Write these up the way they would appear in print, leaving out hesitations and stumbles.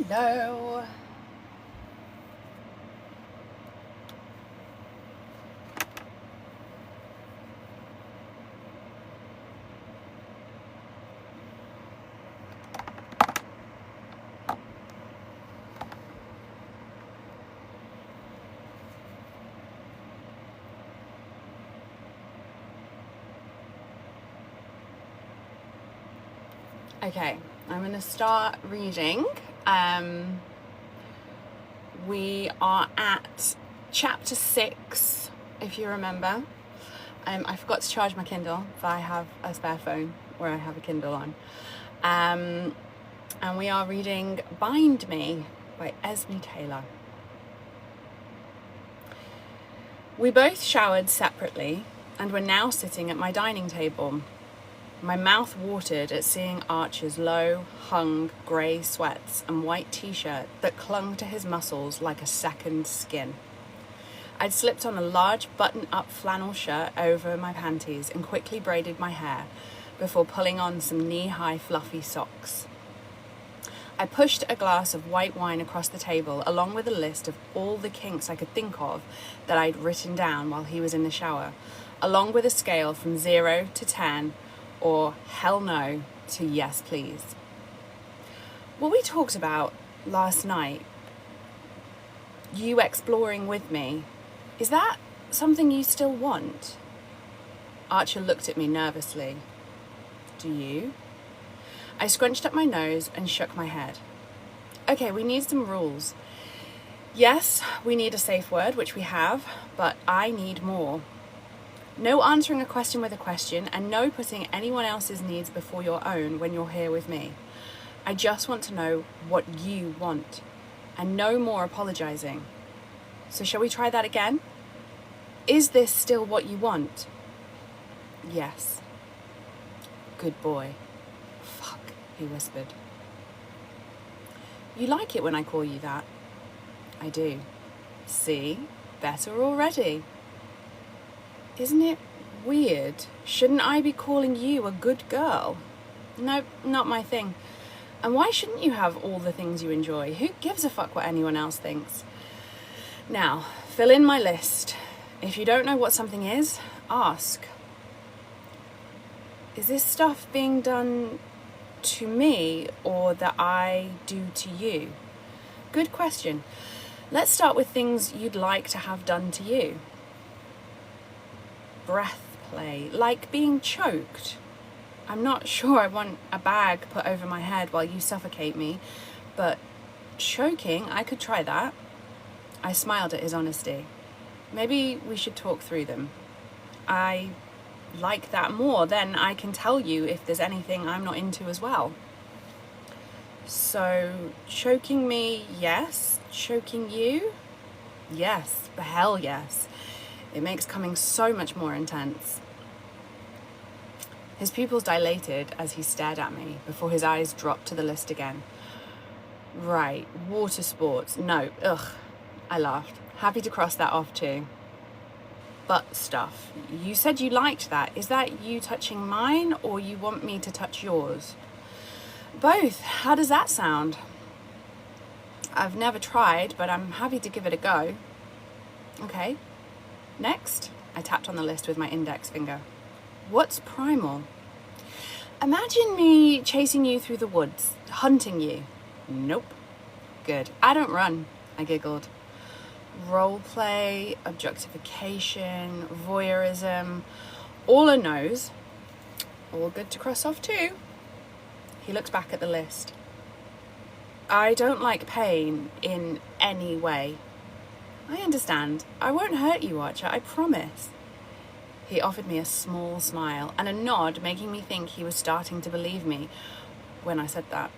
Hello. Okay, I'm going to start reading. We are at chapter 6, if you remember. I forgot to charge my Kindle, but I have a spare phone where I have a Kindle on. And we are reading Bind Me by Esme Taylor. We both showered separately and were now sitting at my dining table. My mouth watered at seeing Archer's low, hung, grey sweats and white t-shirt that clung to his muscles like a second skin. I'd slipped on a large button-up flannel shirt over my panties and quickly braided my hair before pulling on some knee-high fluffy socks. I pushed a glass of white wine across the table along with a list of all the kinks I could think of that I'd written down while he was in the shower, along with a scale from 0 to 10 or hell no to yes please. What we talked about last night, you exploring with me, is that something you still want? Archer looked at me nervously. Do you? I scrunched up my nose and shook my head. Okay, we need some rules. Yes, we need a safe word, which we have, but I need more. No answering a question with a question, and no putting anyone else's needs before your own when you're here with me. I just want to know what you want, and no more apologizing. So shall we try that again? Is this still what you want? Yes. Good boy. Fuck, he whispered. You like it when I call you that? I do. See? Better already. Isn't it weird? Shouldn't I be calling you a good girl? Nope, not my thing. And why shouldn't you have all the things you enjoy? Who gives a fuck what anyone else thinks? Now, fill in my list. If you don't know what something is, ask. Is this stuff being done to me or that I do to you? Good question. Let's start with things you'd like to have done to you. Breath play, like being choked. I'm not sure I want a bag put over my head while you suffocate me, but choking, I could try that. I smiled at his honesty. Maybe we should talk through them. I like that more, then I can tell you if there's anything I'm not into as well. So, choking me, yes. Choking you? Yes, hell yes. It makes coming so much more intense. His pupils dilated as he stared at me before his eyes dropped to the list again. Right, water sports. No, ugh. I laughed, happy to cross that off too. Butt stuff. You said you liked that. Is that you touching mine or you want me to touch yours? Both. How does that sound? I've never tried, but I'm happy to give it a go. Okay. Next, I tapped on the list with my index finger. What's primal? Imagine me chasing you through the woods, hunting you. Nope. Good. I don't run, I giggled. Role play, objectification, voyeurism, all a nose. All good to cross off too. He looks back at the list. I don't like pain in any way. I understand. I won't hurt you, Archer, I promise. He offered me a small smile and a nod, making me think he was starting to believe me when I said that.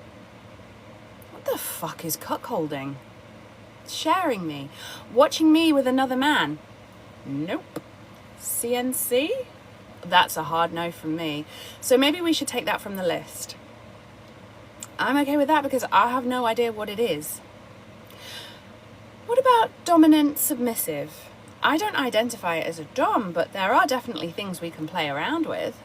What the fuck is cuckolding? Sharing me? Watching me with another man? Nope. CNC? That's a hard no from me. So maybe we should take that from the list. I'm okay with that because I have no idea what it is. What about dominant submissive? I don't identify it as a dom, but there are definitely things we can play around with.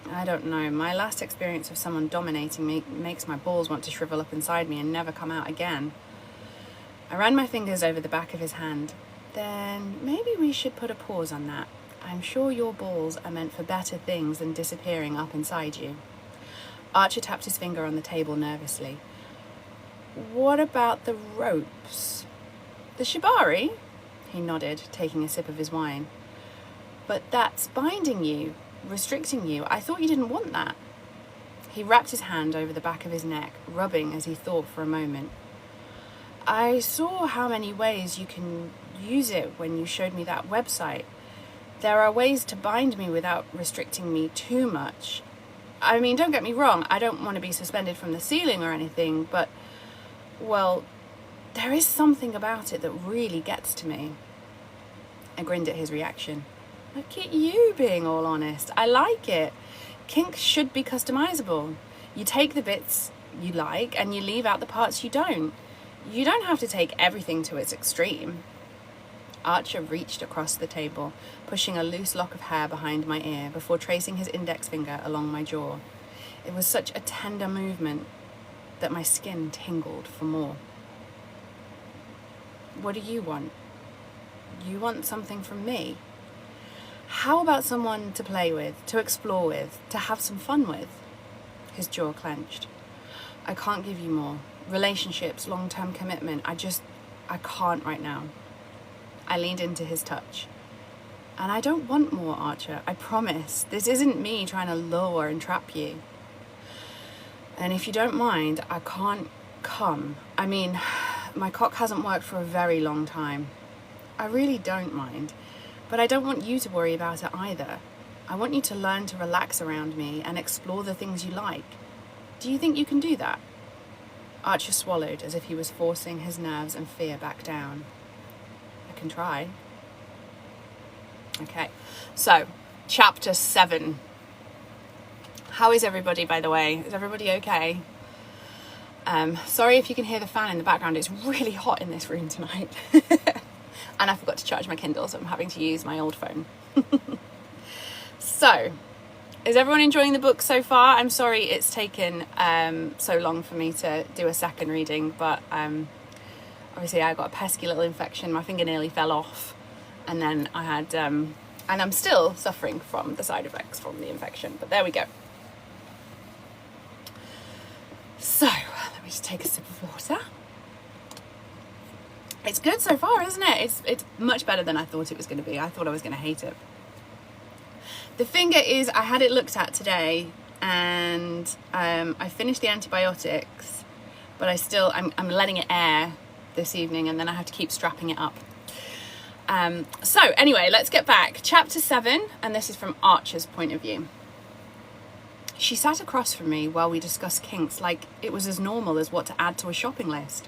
I don't know. My last experience of someone dominating me makes my balls want to shrivel up inside me and never come out again. I ran my fingers over the back of his hand. Then maybe we should put a pause on that. I'm sure your balls are meant for better things than disappearing up inside you. Archer tapped his finger on the table nervously. What about the ropes? The shibari? He nodded, taking a sip of his wine. But that's binding you, restricting you. I thought you didn't want that. He wrapped his hand over the back of his neck, rubbing as he thought for a moment. I saw how many ways you can use it when you showed me that website. There are ways to bind me without restricting me too much. I mean, don't get me wrong, I don't want to be suspended from the ceiling or anything, but, well, there is something about it that really gets to me. I grinned at his reaction. Look at you being all honest. I like it. Kink should be customizable. You take the bits you like and you leave out the parts you don't. You don't have to take everything to its extreme. Archer reached across the table, pushing a loose lock of hair behind my ear before tracing his index finger along my jaw. It was such a tender movement that my skin tingled for more. What do you want? You want something from me? How about someone to play with, to explore with, to have some fun with? His jaw clenched. I can't give you more. Relationships, long-term commitment, I can't right now. I leaned into his touch. And I don't want more, Archer, I promise. This isn't me trying to lure and trap you. And if you don't mind, I can't come. I mean, my cock hasn't worked for a very long time. I really don't mind. But I don't want you to worry about it either. I want you to learn to relax around me and explore the things you like. Do you think you can do that? Archer swallowed as if he was forcing his nerves and fear back down. I can try. Okay, so chapter 7. How is everybody, by the way? Is everybody okay? Sorry if you can hear the fan in the background. It's really hot in this room tonight. And I forgot to charge my Kindle, so I'm having to use my old phone. So, is everyone enjoying the book so far? I'm sorry it's taken so long for me to do a second reading, but obviously I got a pesky little infection. My finger nearly fell off, and then I had, and I'm still suffering from the side effects from the infection, but there we go. So, let me just take a sip of water. It's good so far, isn't it? It's much better than I thought it was going to be. I thought I was going to hate it. The finger is, I had it looked at today, and I finished the antibiotics, but I'm letting it air this evening, and then I have to keep strapping it up. So anyway, let's get back. Chapter 7, and this is from Archer's point of view. She sat across from me while we discussed kinks like it was as normal as what to add to a shopping list.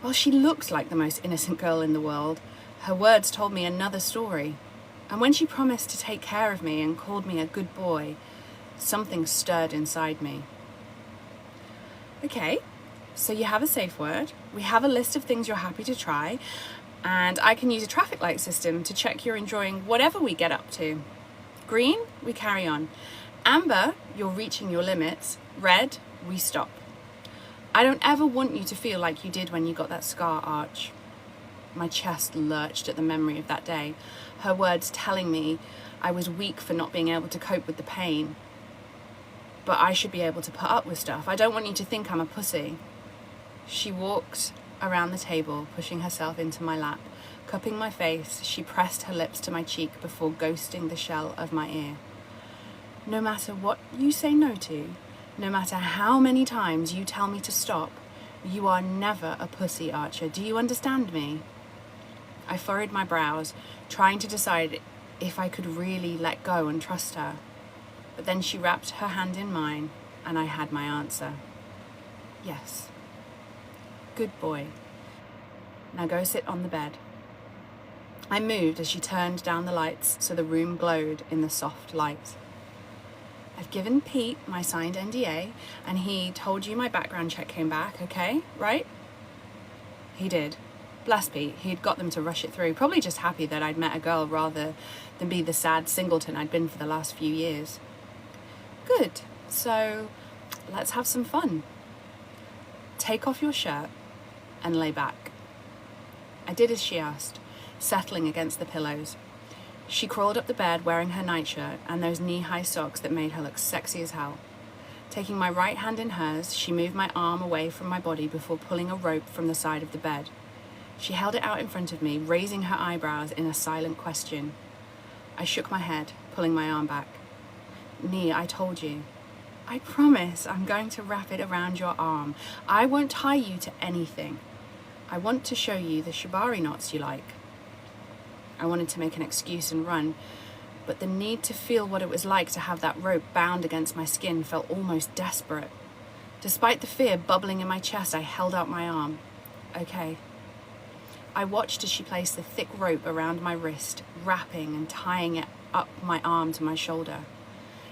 While she looked like the most innocent girl in the world, her words told me another story. And when she promised to take care of me and called me a good boy, something stirred inside me. Okay, so you have a safe word. We have a list of things you're happy to try, and I can use a traffic light system to check you're enjoying whatever we get up to. Green, we carry on. Amber, you're reaching your limits. Red, we stop. I don't ever want you to feel like you did when you got that scar, Arch. My chest lurched at the memory of that day, her words telling me I was weak for not being able to cope with the pain. But I should be able to put up with stuff. I don't want you to think I'm a pussy. She walked around the table, pushing herself into my lap. Cupping my face, she pressed her lips to my cheek before ghosting the shell of my ear. No matter what you say no to, no matter how many times you tell me to stop, you are never a pussy, Archer. Do you understand me? I furrowed my brows, trying to decide if I could really let go and trust her. But then she wrapped her hand in mine, and I had my answer. Yes. Good boy. Now go sit on the bed. I moved as she turned down the lights so the room glowed in the soft light. I've given Pete my signed NDA, and he told you my background check came back, okay? Right? He did. Bless Pete, he'd got them to rush it through, probably just happy that I'd met a girl rather than be the sad singleton I'd been for the last few years. Good. So let's have some fun. Take off your shirt and lay back. I did as she asked, settling against the pillows. She crawled up the bed wearing her nightshirt and those knee-high socks that made her look sexy as hell. Taking my right hand in hers, she moved my arm away from my body before pulling a rope from the side of the bed. She held it out in front of me, raising her eyebrows in a silent question. I shook my head, pulling my arm back. Nee, I told you. I promise I'm going to wrap it around your arm. I won't tie you to anything. I want to show you the shibari knots you like. I wanted to make an excuse and run, but the need to feel what it was like to have that rope bound against my skin felt almost desperate. Despite the fear bubbling in my chest, I held out my arm. Okay. I watched as she placed the thick rope around my wrist, wrapping and tying it up my arm to my shoulder.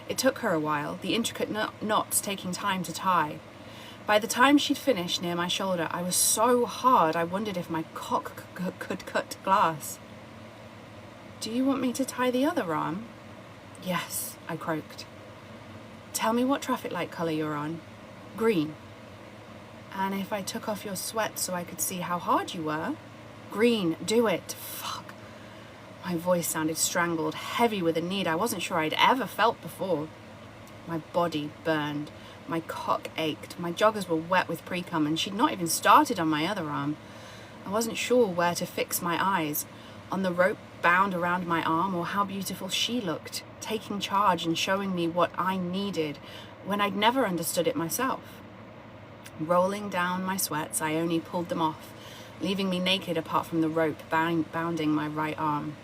It took her a while, the intricate knots taking time to tie. By the time she'd finished near my shoulder, I was so hard I wondered if my cock could cut glass. Do you want me to tie the other arm? Yes, I croaked. Tell me what traffic light colour you're on. Green. And if I took off your sweat so I could see how hard you were? Green, do it. Fuck. My voice sounded strangled, heavy with a need I wasn't sure I'd ever felt before. My body burned. My cock ached. My joggers were wet with pre-cum and she'd not even started on my other arm. I wasn't sure where to fix my eyes. On the rope bound around my arm or how beautiful she looked, taking charge and showing me what I needed when I'd never understood it myself. Rolling down my sweats, I only pulled them off, leaving me naked apart from the rope bounding my right arm.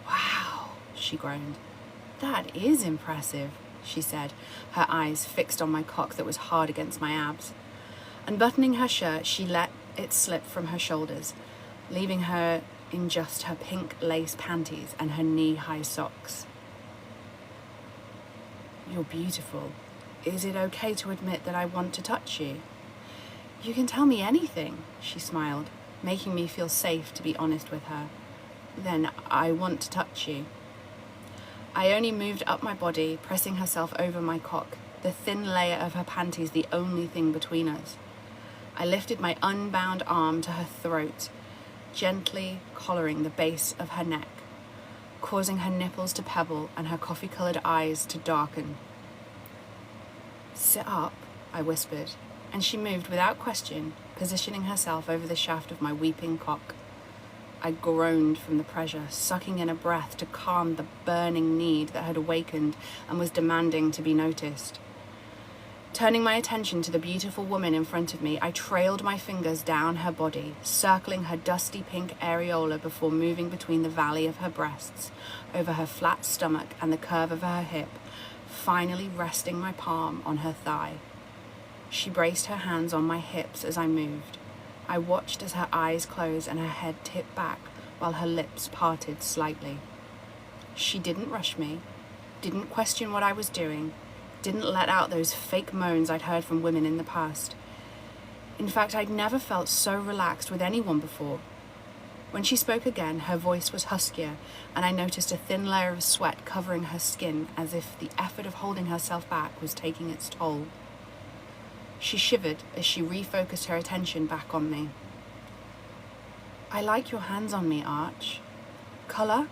Wow, she groaned. That is impressive, she said, her eyes fixed on my cock that was hard against my abs. Unbuttoning her shirt, she let it slip from her shoulders, leaving her in just her pink lace panties and her knee-high socks. You're beautiful. Is it okay to admit that I want to touch you? You can tell me anything, she smiled, making me feel safe to be honest with her. Then I want to touch you. I only moved up my body, pressing herself over my cock, the thin layer of her panties the only thing between us. I lifted my unbound arm to her throat, gently collaring the base of her neck, causing her nipples to pebble and her coffee-coloured eyes to darken. Sit up, I whispered, and she moved without question, positioning herself over the shaft of my weeping cock. I groaned from the pressure, sucking in a breath to calm the burning need that had awakened and was demanding to be noticed. Turning my attention to the beautiful woman in front of me, I trailed my fingers down her body, circling her dusty pink areola before moving between the valley of her breasts, over her flat stomach and the curve of her hip, finally resting my palm on her thigh. She braced her hands on my hips as I moved. I watched as her eyes closed and her head tipped back while her lips parted slightly. She didn't rush me, didn't question what I was doing, didn't let out those fake moans I'd heard from women in the past. In fact, I'd never felt so relaxed with anyone before. When she spoke again, her voice was huskier, and I noticed a thin layer of sweat covering her skin as if the effort of holding herself back was taking its toll. She shivered as she refocused her attention back on me. I like your hands on me, Arch. Colour?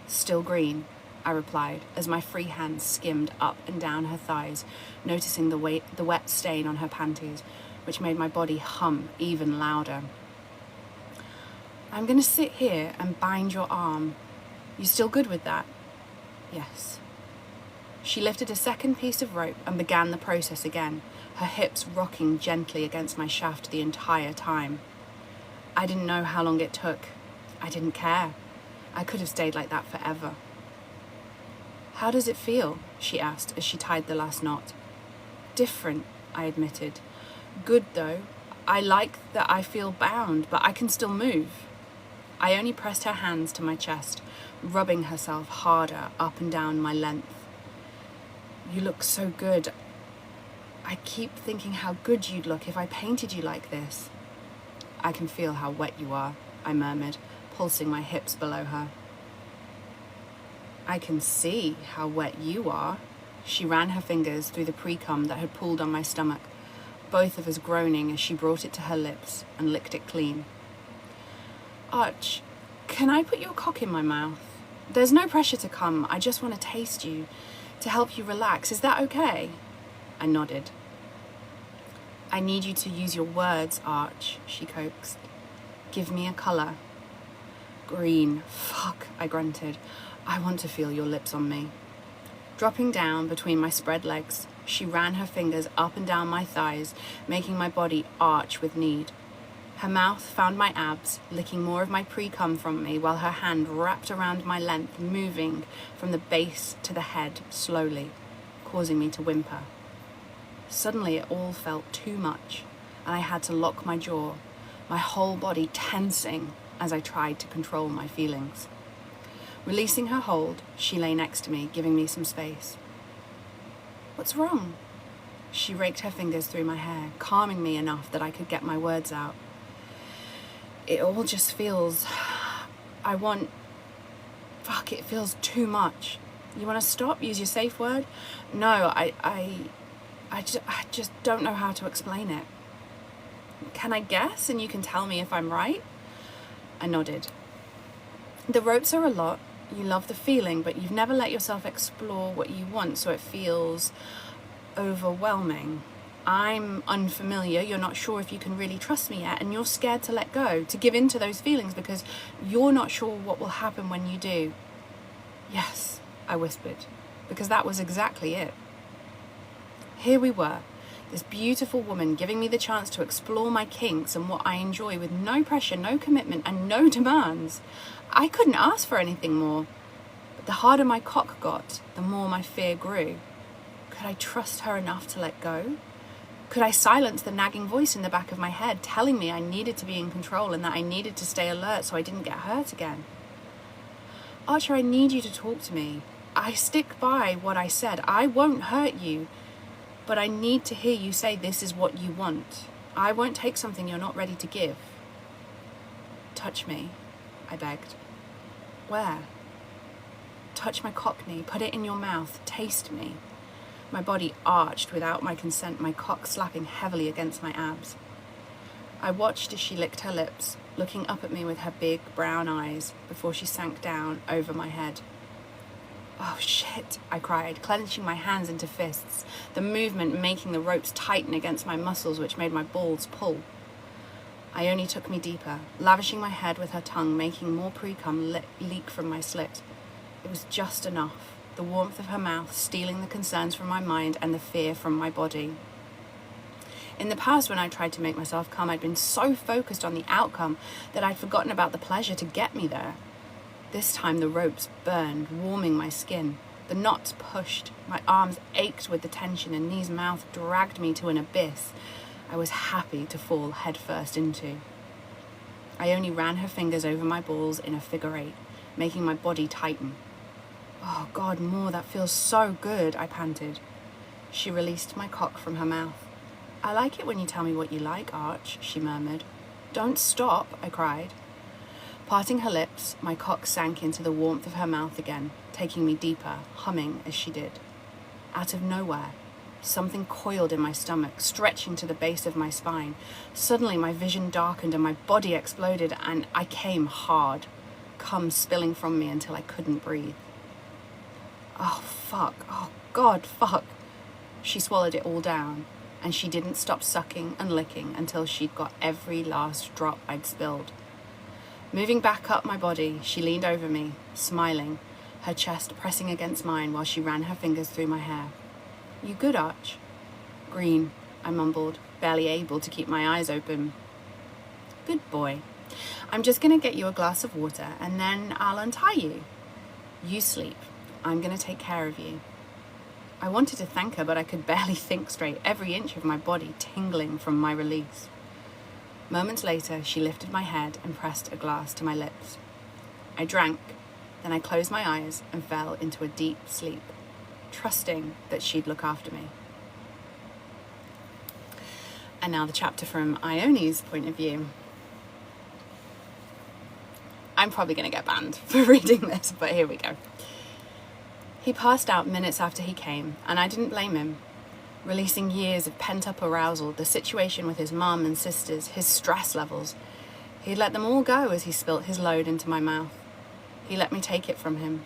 Still green, I replied as my free hand skimmed up and down her thighs, noticing the wet stain on her panties, which made my body hum even louder. I'm going to sit here and bind your arm. You still good with that? Yes. She lifted a second piece of rope and began the process again, her hips rocking gently against my shaft the entire time. I didn't know how long it took. I didn't care. I could have stayed like that forever. How does it feel? She asked as she tied the last knot. Different, I admitted. Good though. I like that I feel bound, but I can still move. I only pressed her hands to my chest, rubbing herself harder up and down my length. You look so good. I keep thinking how good you'd look if I painted you like this. I can feel how wet you are, I murmured, pulsing my hips below her. I can see how wet you are, She ran her fingers through the pre-cum that had pooled on my stomach, both of us groaning as she brought it to her lips and licked it clean. Arch, can I put your cock in my mouth? There's no pressure to come. I just want to taste you, to help you relax. Is that okay? I nodded. I need you to use your words, Arch, she coaxed. Give me a colour. Green. Fuck, I grunted. I want to feel your lips on me. Dropping down between my spread legs, she ran her fingers up and down my thighs, making my body arch with need. Her mouth found my abs, licking more of my pre-cum from me, while her hand wrapped around my length, moving from the base to the head slowly, causing me to whimper. Suddenly it all felt too much, and I had to lock my jaw, my whole body tensing as I tried to control my feelings. Releasing her hold, she lay next to me, giving me some space. What's wrong? She raked her fingers through my hair, calming me enough that I could get my words out. It all just feels... it feels too much. You want to stop? Use your safe word? No, I just don't know how to explain it. Can I guess and you can tell me if I'm right? I nodded. The ropes are a lot. You love the feeling, but you've never let yourself explore what you want, so it feels overwhelming. I'm unfamiliar. You're not sure if you can really trust me yet, and you're scared to let go, to give in to those feelings because you're not sure what will happen when you do. Yes, I whispered, because that was exactly it. Here we were, this beautiful woman giving me the chance to explore my kinks and what I enjoy with no pressure, no commitment, and no demands. I couldn't ask for anything more. But the harder my cock got, the more my fear grew. Could I trust her enough to let go? Could I silence the nagging voice in the back of my head telling me I needed to be in control and that I needed to stay alert so I didn't get hurt again? Archer, I need you to talk to me. I stick by what I said. I won't hurt you. But I need to hear you say this is what you want. I won't take something you're not ready to give. Touch me, I begged. Where? Touch my cockney, put it in your mouth, taste me. My body arched without my consent, my cock slapping heavily against my abs. I watched as she licked her lips, looking up at me with her big brown eyes before she sank down over my head. Oh shit, I cried, clenching my hands into fists, the movement making the ropes tighten against my muscles which made my balls pull. Ione took me deeper, lavishing my head with her tongue, making more pre-cum leak from my slit. It was just enough, the warmth of her mouth stealing the concerns from my mind and the fear from my body. In the past, when I tried to make myself come, I'd been so focused on the outcome that I'd forgotten about the pleasure to get me there. This time the ropes burned, warming my skin. The knots pushed, my arms ached with the tension, and Nee's mouth dragged me to an abyss I was happy to fall headfirst into. Ione ran her fingers over my balls in a figure eight, making my body tighten. Oh God, more, that feels so good, I panted. She released my cock from her mouth. I like it when you tell me what you like, Arch, she murmured. Don't stop, I cried. Parting her lips, my cock sank into the warmth of her mouth again, taking me deeper, humming as she did. Out of nowhere, something coiled in my stomach, stretching to the base of my spine. Suddenly my vision darkened and my body exploded, and I came hard, cum spilling from me until I couldn't breathe. Oh fuck, oh God, fuck. She swallowed it all down, and she didn't stop sucking and licking until she'd got every last drop I'd spilled. Moving back up my body, she leaned over me, smiling, her chest pressing against mine while she ran her fingers through my hair. You good, Arch? Green, I mumbled, barely able to keep my eyes open. Good boy. I'm just going to get you a glass of water and then I'll untie you. You sleep. I'm going to take care of you. I wanted to thank her, but I could barely think straight, every inch of my body tingling from my release. Moments later, she lifted my head and pressed a glass to my lips. I drank, then I closed my eyes and fell into a deep sleep, trusting that she'd look after me. And now the chapter from Ione's point of view. I'm probably going to get banned for reading this, but here we go. He passed out minutes after he came, and I didn't blame him. Releasing years of pent-up arousal, the situation with his mum and sisters, his stress levels, he'd let them all go as he spilt his load into my mouth. He let me take it from him,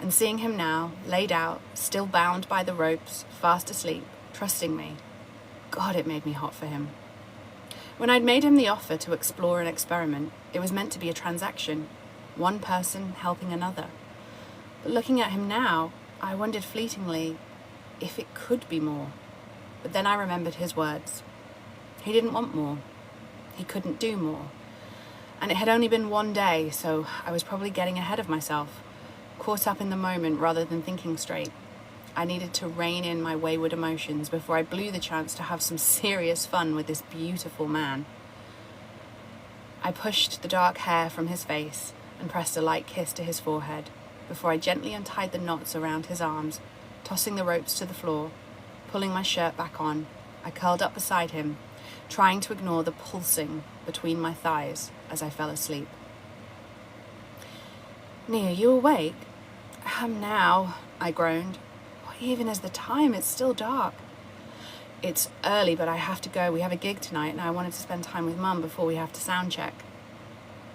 and seeing him now, laid out, still bound by the ropes, fast asleep, trusting me, God, it made me hot for him. When I'd made him the offer to explore and experiment, it was meant to be a transaction, one person helping another. But looking at him now, I wondered fleetingly if it could be more. But then I remembered his words. He didn't want more. He couldn't do more. And it had only been one day, so I was probably getting ahead of myself, caught up in the moment rather than thinking straight. I needed to rein in my wayward emotions before I blew the chance to have some serious fun with this beautiful man. I pushed the dark hair from his face and pressed a light kiss to his forehead before I gently untied the knots around his arms, tossing the ropes to the floor. Pulling my shirt back on, I curled up beside him, trying to ignore the pulsing between my thighs as I fell asleep. "Nia, you awake?" "I am now," I groaned. "Even as the time, it's still dark." "It's early, but I have to go. We have a gig tonight, and I wanted to spend time with Mum before we have to sound check."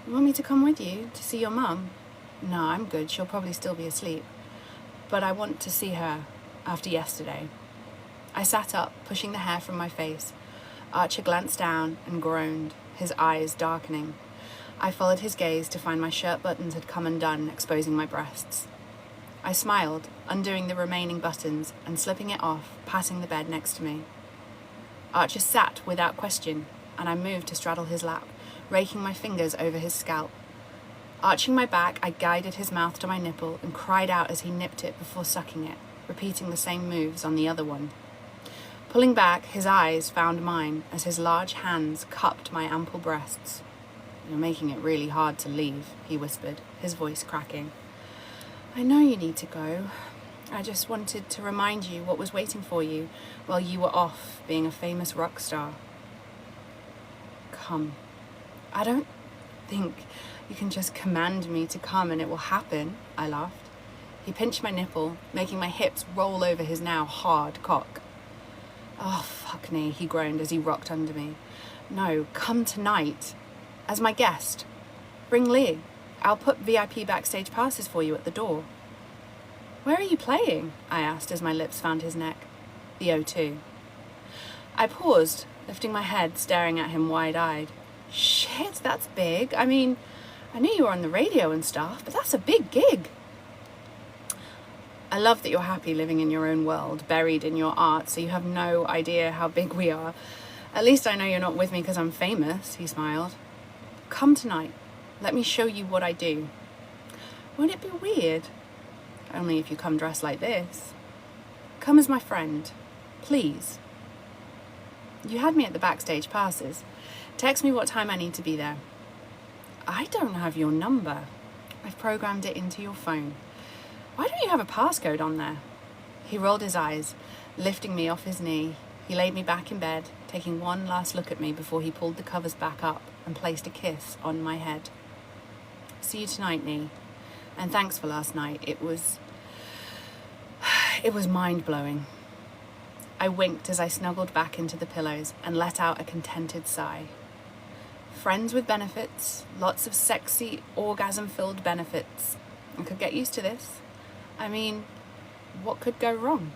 "You want me to come with you to see your mum?" "No, I'm good. She'll probably still be asleep. But I want to see her after yesterday." I sat up, pushing the hair from my face. Archer glanced down and groaned, his eyes darkening. I followed his gaze to find my shirt buttons had come undone, exposing my breasts. I smiled, undoing the remaining buttons and slipping it off, passing the bed next to me. Archer sat without question, and I moved to straddle his lap, raking my fingers over his scalp. Arching my back, I guided his mouth to my nipple and cried out as he nipped it before sucking it, repeating the same moves on the other one. Pulling back, his eyes found mine as his large hands cupped my ample breasts. "You're making it really hard to leave," he whispered, his voice cracking. "I know you need to go. I just wanted to remind you what was waiting for you while you were off being a famous rock star." "Come." "I don't think you can just command me to come and it will happen," I laughed. He pinched my nipple, making my hips roll over his now hard cock. "Oh, fuck me," he groaned as he rocked under me. "No, come tonight. As my guest. Bring Lee. I'll put VIP backstage passes for you at the door." "Where are you playing?" I asked as my lips found his neck. "The O2. I paused, lifting my head, staring at him wide-eyed. "Shit, that's big. I mean, I knew you were on the radio and stuff, but that's a big gig." "I love that you're happy living in your own world, buried in your art, so you have no idea how big we are. At least I know you're not with me because I'm famous," he smiled. "Come tonight. Let me show you what I do." "Won't it be weird?" "Only if you come dressed like this." "Come as my friend. Please." "You had me at the backstage passes. Text me what time I need to be there." "I don't have your number." "I've programmed it into your phone." "Why don't you have a passcode on there?" He rolled his eyes, lifting me off his knee. He laid me back in bed, taking one last look at me before he pulled the covers back up and placed a kiss on my head. "See you tonight, Nee. And thanks for last night. It was mind-blowing." I winked as I snuggled back into the pillows and let out a contented sigh. Friends with benefits, lots of sexy, orgasm-filled benefits. I could get used to this. I mean, what could go wrong?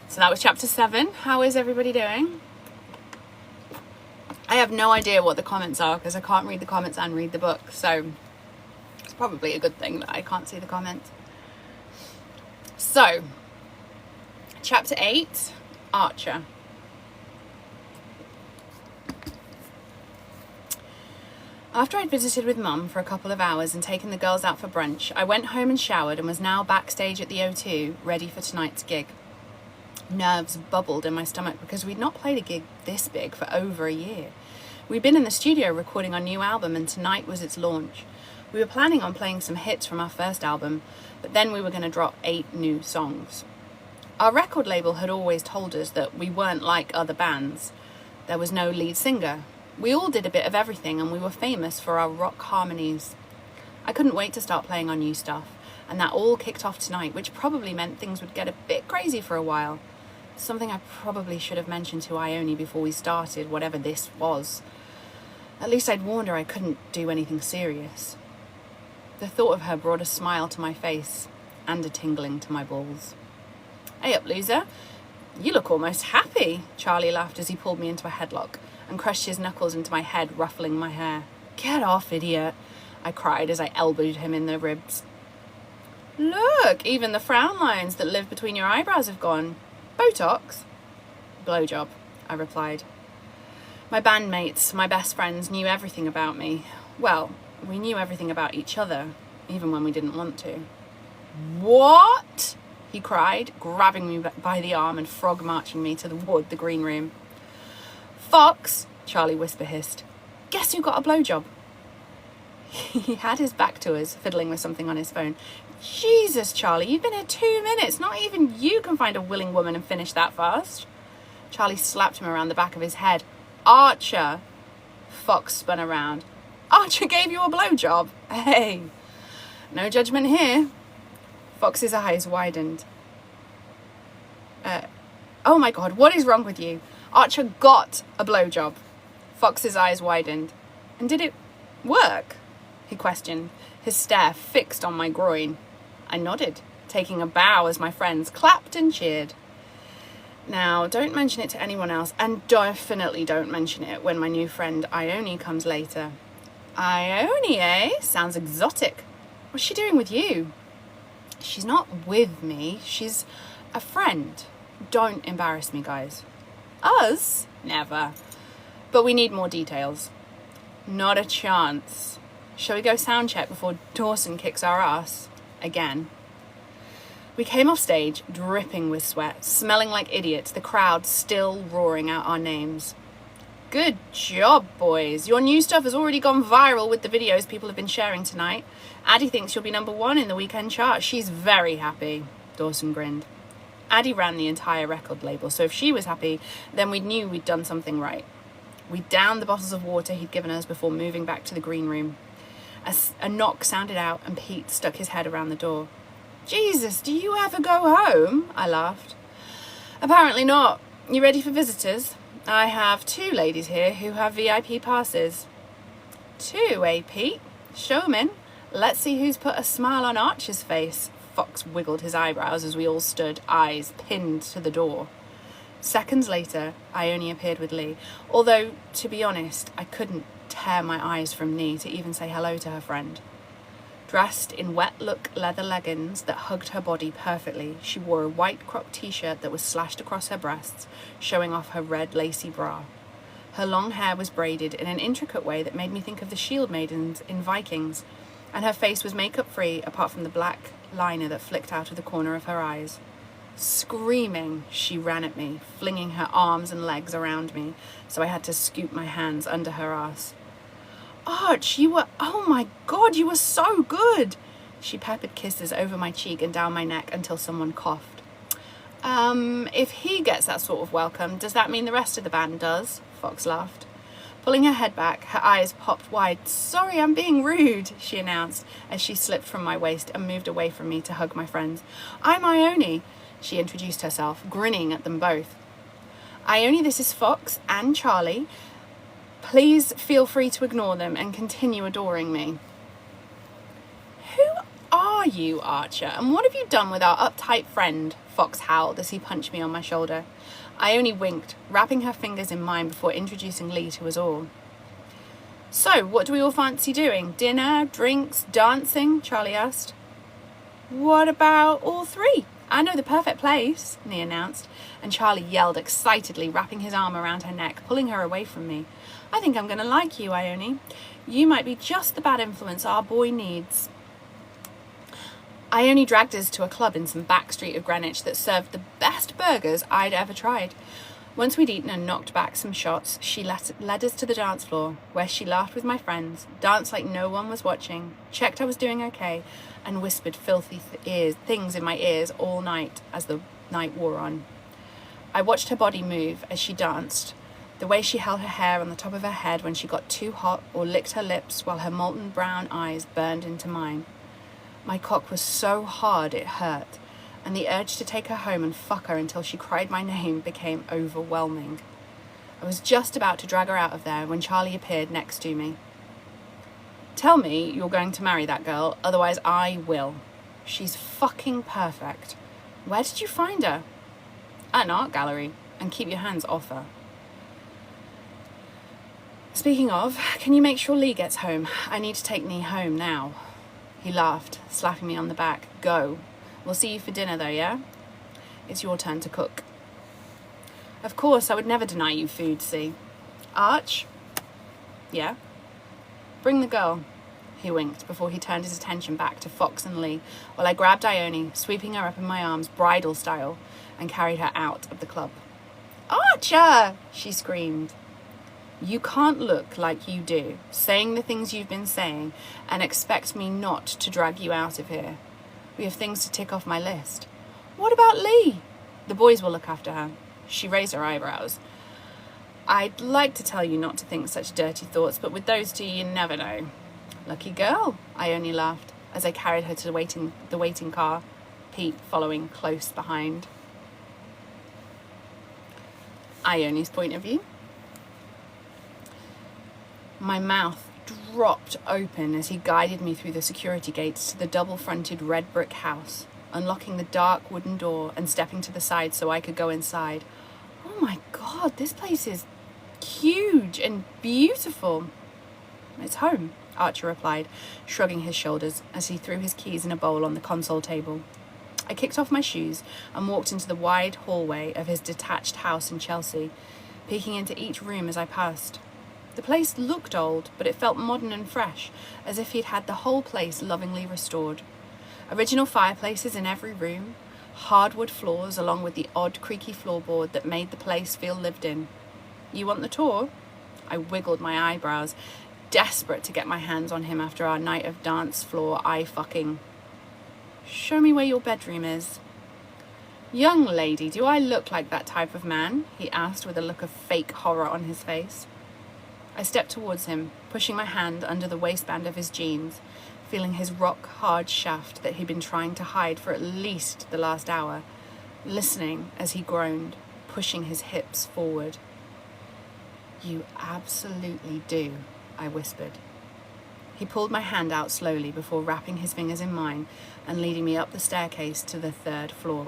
So that was chapter 7. How is everybody doing? I have no idea what the comments are because I can't read the comments and read the book, so it's probably a good thing that I can't see the comments. So, chapter 8, Archer. After I'd visited with Mum for a couple of hours and taken the girls out for brunch, I went home and showered and was now backstage at the O2, ready for tonight's gig. Nerves bubbled in my stomach because we'd not played a gig this big for over a year. We'd been in the studio recording our new album and tonight was its launch. We were planning on playing some hits from our first album, but then we were going to drop 8 new songs. Our record label had always told us that we weren't like other bands. There was no lead singer. We all did a bit of everything and we were famous for our rock harmonies. I couldn't wait to start playing our new stuff, and that all kicked off tonight, which probably meant things would get a bit crazy for a while. Something I probably should have mentioned to Ione before we started, whatever this was. At least I'd warned her I couldn't do anything serious. The thought of her brought a smile to my face and a tingling to my balls. "Hey up, loser. You look almost happy," Charlie laughed as he pulled me into a headlock and crushed his knuckles into my head, ruffling my hair. "Get off, idiot," I cried as I elbowed him in the ribs. "Look, even the frown lines that live between your eyebrows have gone. Botox?" "Blowjob," I replied. My bandmates, my best friends, knew everything about me. Well, we knew everything about each other, even when we didn't want to. "What?" he cried, grabbing me by the arm and frog marching me toward the green room. "Fox," Charlie whisper-hissed, "guess who got a blowjob?" He had his back to us, fiddling with something on his phone. "Jesus, Charlie, you've been here 2 minutes. Not even you can find a willing woman and finish that fast." Charlie slapped him around the back of his head. "Archer!" Fox spun around. "Archer gave you a blowjob? Hey, no judgment here." Fox's eyes widened. "Oh my God, what is wrong with you? Archer got a blowjob." Fox's eyes widened. "And did it work?" he questioned, his stare fixed on my groin. I nodded, taking a bow as my friends clapped and cheered. "Now, don't mention it to anyone else, and definitely don't mention it when my new friend Ione comes later." "Ione, eh? Sounds exotic. What's she doing with you?" "She's not with me. She's a friend. Don't embarrass me, guys." "Us? Never. But we need more details." "Not a chance. Shall we go sound check before Dawson kicks our ass? Again." We came off stage, dripping with sweat, smelling like idiots, the crowd still roaring out our names. "Good job, boys. Your new stuff has already gone viral with the videos people have been sharing tonight. Addie thinks you'll be #1 in the weekend chart. She's very happy." Dawson grinned. Addie ran the entire record label, so if she was happy, then we knew we'd done something right. We downed the bottles of water he'd given us before moving back to the green room. A knock sounded out and Pete stuck his head around the door. "Jesus, do you ever go home?" I laughed. "Apparently not. You ready for visitors? I have 2 ladies here who have VIP passes." "2, eh, Pete? Show 'em in. Let's see who's put a smile on Archer's face." Fox wiggled his eyebrows as we all stood, eyes pinned to the door. Seconds later, Ione appeared with Lee, although, to be honest, I couldn't tear my eyes from Nee to even say hello to her friend. Dressed in wet-look leather leggings that hugged her body perfectly, she wore a white crop t-shirt that was slashed across her breasts, showing off her red lacy bra. Her long hair was braided in an intricate way that made me think of the shield maidens in Vikings, and her face was makeup-free apart from the black liner that flicked out of the corner of her eyes. Screaming, she ran at me, flinging her arms and legs around me, so I had to scoop my hands under her ass. "Arch, oh my God, you were so good!" She peppered kisses over my cheek and down my neck until someone coughed. If he gets that sort of welcome, does that mean the rest of the band does?" Fox laughed. Pulling her head back, her eyes popped wide. "Sorry, I'm being rude," she announced as she slipped from my waist and moved away from me to hug my friends. "I'm Ione," she introduced herself, grinning at them both. "Ione, this is Fox and Charlie. Please feel free to ignore them and continue adoring me." "Who are you, Archer, and what have you done with our uptight friend?" Fox howled as he punched me on my shoulder. Ione winked, wrapping her fingers in mine before introducing Lee to us all. "So, what do we all fancy doing? Dinner, drinks, dancing?" Charlie asked. "What about all 3? I know the perfect place," Nee announced, and Charlie yelled excitedly, wrapping his arm around her neck, pulling her away from me. "I think I'm going to like you, Ione. You might be just the bad influence our boy needs." Ione dragged us to a club in some back street of Greenwich that served the best burgers I'd ever tried. Once we'd eaten and knocked back some shots, she led us to the dance floor, where she laughed with my friends, danced like no one was watching, checked I was doing okay, and whispered filthy things in my ears all night as the night wore on. I watched her body move as she danced, The way she held her hair on the top of her head when she got too hot, or licked her lips while her molten brown eyes burned into mine. My cock was so hard it hurt, and the urge to take her home and fuck her until she cried my name became overwhelming. I was just about to drag her out of there when Charlie appeared next to me. "Tell me you're going to marry that girl, otherwise I will. She's fucking perfect. Where did you find her?" "At an art gallery, and keep your hands off her." "Speaking of, can you make sure Lee gets home? I need to take Nee home now." He laughed, slapping me on the back. "Go. We'll see you for dinner though, yeah? It's your turn to cook." "Of course, I would never deny you food, see." "Arch?" "Yeah?" "Bring the girl." He winked before he turned his attention back to Fox and Lee, while I grabbed Ione, sweeping her up in my arms, bridal style, and carried her out of the club. "Archer!" she screamed. "You can't look like you do, saying the things you've been saying, and expect me not to drag you out of here. We have things to tick off my list." "What about Lee?" "The boys will look after her." She raised her eyebrows. "I'd like to tell you not to think such dirty thoughts, but with those two, you never know." "Lucky girl," I only laughed as I carried her to the waiting car, Pete following close behind. Ione's point of view. My mouth dropped open as he guided me through the security gates to the double-fronted red brick house, unlocking the dark wooden door and stepping to the side so I could go inside. "Oh my God, this place is huge and beautiful." "It's home," Archer replied, shrugging his shoulders as he threw his keys in a bowl on the console table. I kicked off my shoes and walked into the wide hallway of his detached house in Chelsea, peeking into each room as I passed. The place looked old, but it felt modern and fresh, as if he'd had the whole place lovingly restored. Original fireplaces in every room, hardwood floors along with the odd creaky floorboard that made the place feel lived in. "You want the tour?" I wiggled my eyebrows, desperate to get my hands on him after our night of dance floor eye-fucking. "Show me where your bedroom is." "Young lady, do I look like that type of man?" he asked with a look of fake horror on his face. I stepped towards him, pushing my hand under the waistband of his jeans, feeling his rock-hard shaft that he'd been trying to hide for at least the last hour, listening as he groaned, pushing his hips forward. "You absolutely do," I whispered. He pulled my hand out slowly before wrapping his fingers in mine and leading me up the staircase to the 3rd floor.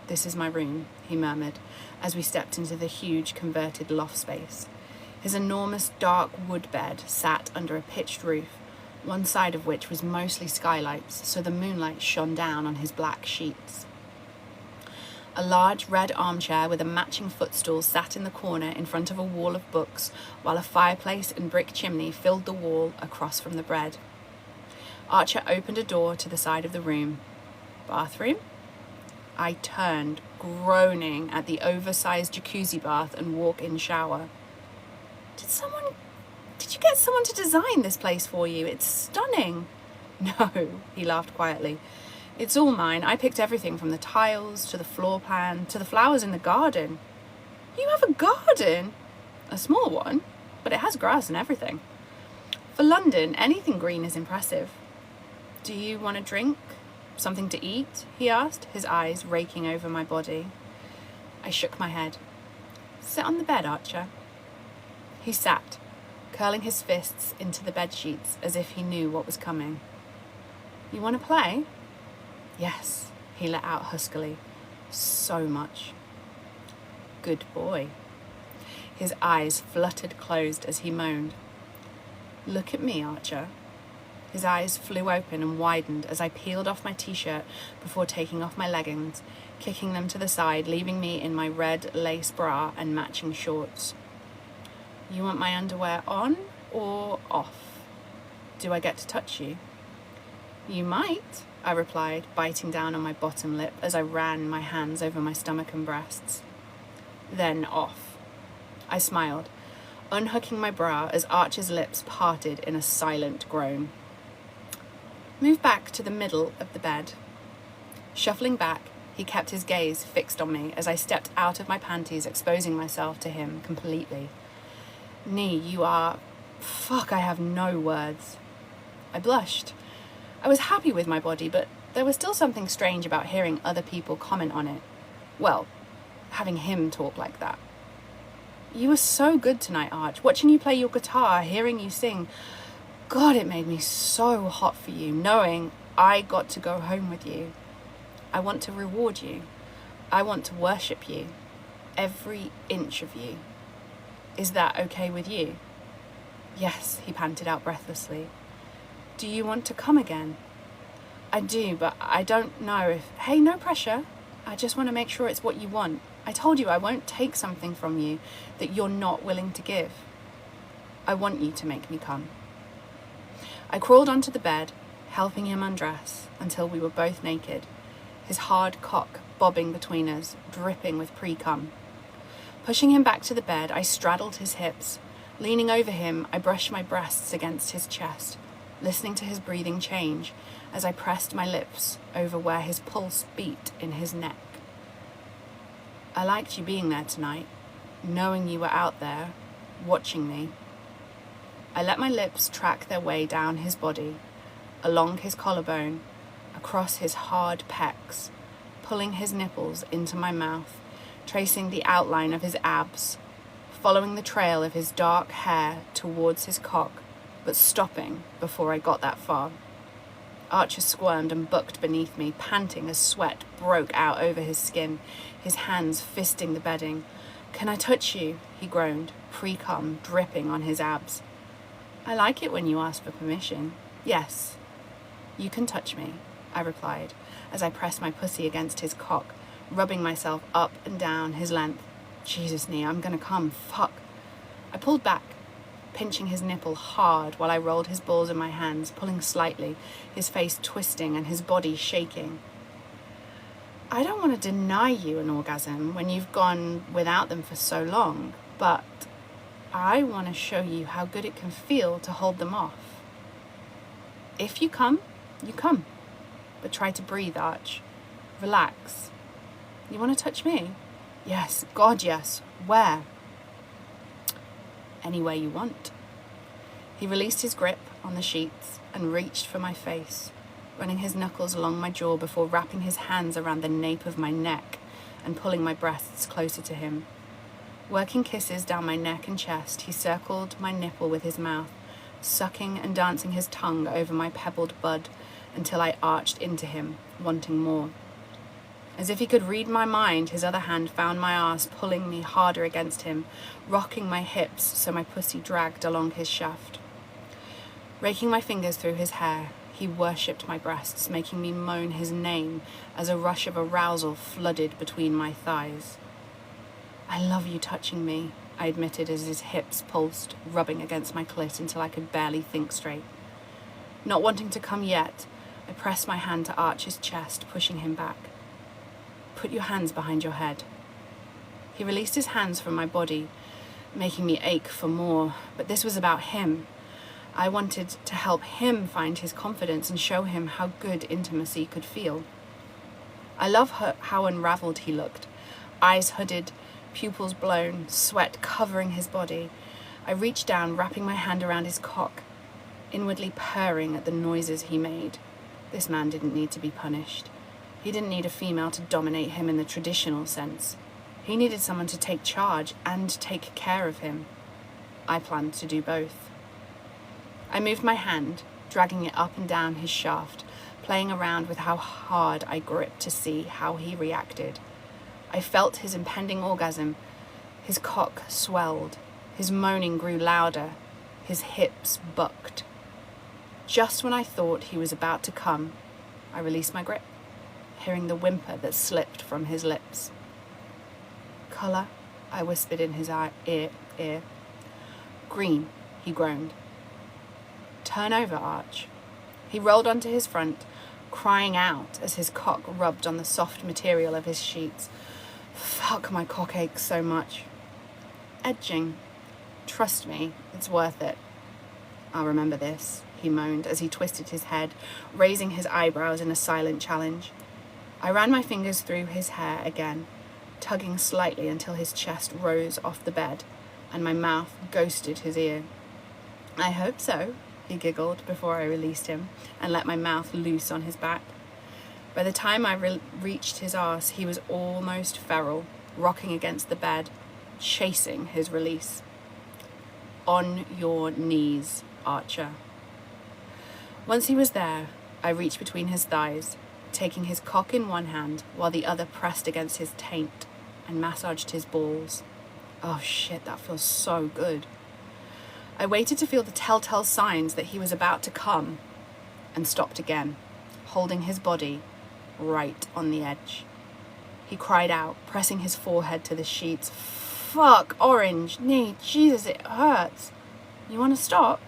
"This is my room," he murmured, as we stepped into the huge converted loft space. His enormous dark wood bed sat under a pitched roof, one side of which was mostly skylights, so the moonlight shone down on his black sheets. A large red armchair with a matching footstool sat in the corner in front of a wall of books, while a fireplace and brick chimney filled the wall across from the bed. Archer opened a door to the side of the room. "Bathroom?" I turned, groaning at the oversized jacuzzi bath and walk-in shower. Did you get someone to design this place for you? It's stunning." "No," he laughed quietly. "It's all mine. I picked everything from the tiles to the floor plan to the flowers in the garden." "You have a garden?" "A small one, but it has grass and everything. For London, anything green is impressive." "Do you want a drink? Something to eat?" he asked, his eyes raking over my body. I shook my head. "Sit on the bed, Archer." He sat, curling his fists into the bedsheets as if he knew what was coming. "You want to play?" "Yes," he let out huskily. "So much." "Good boy." His eyes fluttered closed as he moaned. "Look at me, Archer." His eyes flew open and widened as I peeled off my t-shirt before taking off my leggings, kicking them to the side, leaving me in my red lace bra and matching shorts. "You want my underwear on or off? Do I get to touch you?" "You might," I replied, biting down on my bottom lip as I ran my hands over my stomach and breasts. "Then off." I smiled, unhooking my bra as Archer's lips parted in a silent groan. "Move back to the middle of the bed." Shuffling back, He kept his gaze fixed on me as I stepped out of my panties, exposing myself to him completely. Nee, you are... Fuck, I have no words. I blushed. I was happy with my body, but there was still something strange about hearing other people comment on it. Well, having him talk like that. You were so good tonight, Arch. Watching you play your guitar, hearing you sing. God, it made me so hot for you, knowing I got to go home with you. I want to reward you. I want to worship you. Every inch of you. Is that okay with you? Yes, he panted out breathlessly. Do you want to come again? I do, but I don't know if... Hey, no pressure. I just want to make sure it's what you want. I told you I won't take something from you that you're not willing to give. I want you to make me come. I crawled onto the bed, helping him undress until we were both naked, his hard cock bobbing between us, dripping with pre-cum. Pushing him back to the bed, I straddled his hips. Leaning over him, I brushed my breasts against his chest, listening to his breathing change as I pressed my lips over where his pulse beat in his neck. I liked you being there tonight, knowing you were out there, watching me. I let my lips track their way down his body, along his collarbone, across his hard pecs, pulling his nipples into my mouth, tracing the outline of his abs, following the trail of his dark hair towards his cock, but stopping before I got that far. Archer squirmed and bucked beneath me, panting as sweat broke out over his skin, his hands fisting the bedding. Can I touch you? He groaned, pre-cum dripping on his abs. I like it when you ask for permission. Yes, you can touch me, I replied, as I pressed my pussy against his cock, rubbing myself up and down his length. Jesus, Nee, I'm gonna come, fuck. I pulled back, pinching his nipple hard while I rolled his balls in my hands, pulling slightly, his face twisting and his body shaking. I don't want to deny you an orgasm when you've gone without them for so long, but I want to show you how good it can feel to hold them off. If you come, you come. But try to breathe, Arch. Relax. You want to touch me? Yes, God, yes. Where? Anywhere you want. He released his grip on the sheets and reached for my face, running his knuckles along my jaw before wrapping his hands around the nape of my neck and pulling my breasts closer to him. Working kisses down my neck and chest, he circled my nipple with his mouth, sucking and dancing his tongue over my pebbled bud until I arched into him, wanting more. As if he could read my mind, his other hand found my ass, pulling me harder against him, rocking my hips so my pussy dragged along his shaft. Raking my fingers through his hair, he worshipped my breasts, making me moan his name as a rush of arousal flooded between my thighs. I love you touching me, I admitted as his hips pulsed, rubbing against my clit until I could barely think straight. Not wanting to come yet, I pressed my hand to arch his chest, pushing him back. Put your hands behind your head. He released his hands from my body, making me ache for more, but this was about him. I wanted to help him find his confidence and show him how good intimacy could feel. I love how unraveled he looked, eyes hooded, pupils blown, sweat covering his body. I reached down, wrapping my hand around his cock, inwardly purring at the noises he made. This man didn't need to be punished. He didn't need a female to dominate him in the traditional sense. He needed someone to take charge and take care of him. I planned to do both. I moved my hand, dragging it up and down his shaft, playing around with how hard I gripped to see how he reacted. I felt his impending orgasm. His cock swelled. His moaning grew louder. His hips bucked. Just when I thought he was about to come, I released my grip, hearing the whimper that slipped from his lips. Colour, I whispered in his ear. Green, he groaned. Turn over, Arch. He rolled onto his front, crying out as his cock rubbed on the soft material of his sheets. Fuck, my cock aches so much. Edging. Trust me, it's worth it. I'll remember this, he moaned as he twisted his head, raising his eyebrows in a silent challenge. I ran my fingers through his hair again, tugging slightly until his chest rose off the bed and my mouth ghosted his ear. I hope so, he giggled before I released him and let my mouth loose on his back. By the time I reached his arse, he was almost feral, rocking against the bed, chasing his release. On your knees, Archer. Once he was there, I reached between his thighs, taking his cock in one hand while the other pressed against his taint and massaged his balls. Oh shit, that feels so good. I waited to feel the telltale signs that he was about to come and stopped again, holding his body right on the edge. He cried out, pressing his forehead to the sheets. Fuck, Orange, knee, Jesus, it hurts. You want to stop?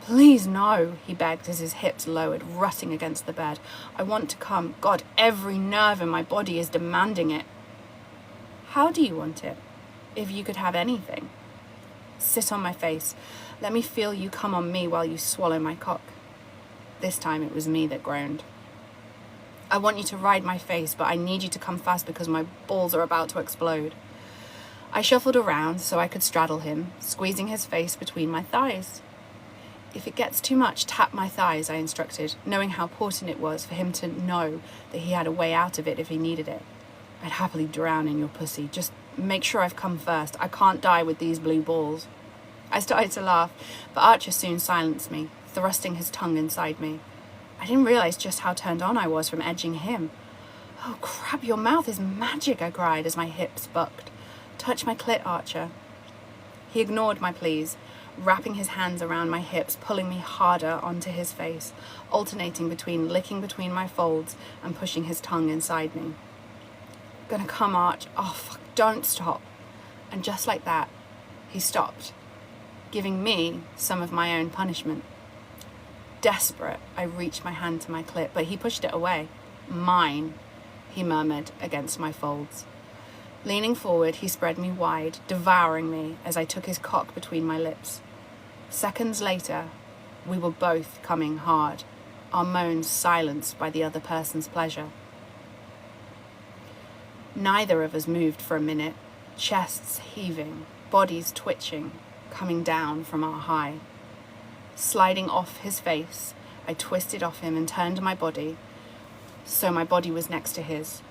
Please no, he begged as his hips lowered, rutting against the bed. I want to come. God, every nerve in my body is demanding it. How do you want it? If you could have anything. Sit on my face. Let me feel you come on me while you swallow my cock. This time it was me that groaned. I want you to ride my face, but I need you to come fast because my balls are about to explode. I shuffled around so I could straddle him, squeezing his face between my thighs. If it gets too much, tap my thighs, I instructed, knowing how important it was for him to know that he had a way out of it if he needed it. I'd happily drown in your pussy. Just make sure I've come first. I can't die with these blue balls. I started to laugh, but Archer soon silenced me, thrusting his tongue inside me. I didn't realize just how turned on I was from edging him. Oh crap, your mouth is magic, I cried as my hips bucked. Touch my clit, Archer. He ignored my pleas, wrapping his hands around my hips, pulling me harder onto his face, alternating between licking between my folds and pushing his tongue inside me. Gonna come, Arch. Oh, fuck, don't stop. And just like that, he stopped, giving me some of my own punishment. Desperate, I reached my hand to my clit, but he pushed it away. Mine, he murmured against my folds. Leaning forward, he spread me wide, devouring me as I took his cock between my lips. Seconds later, we were both coming hard, our moans silenced by the other person's pleasure. Neither of us moved for a minute, chests heaving, bodies twitching, coming down from our high. Sliding off his face, I twisted off him and turned my body, so my body was next to his.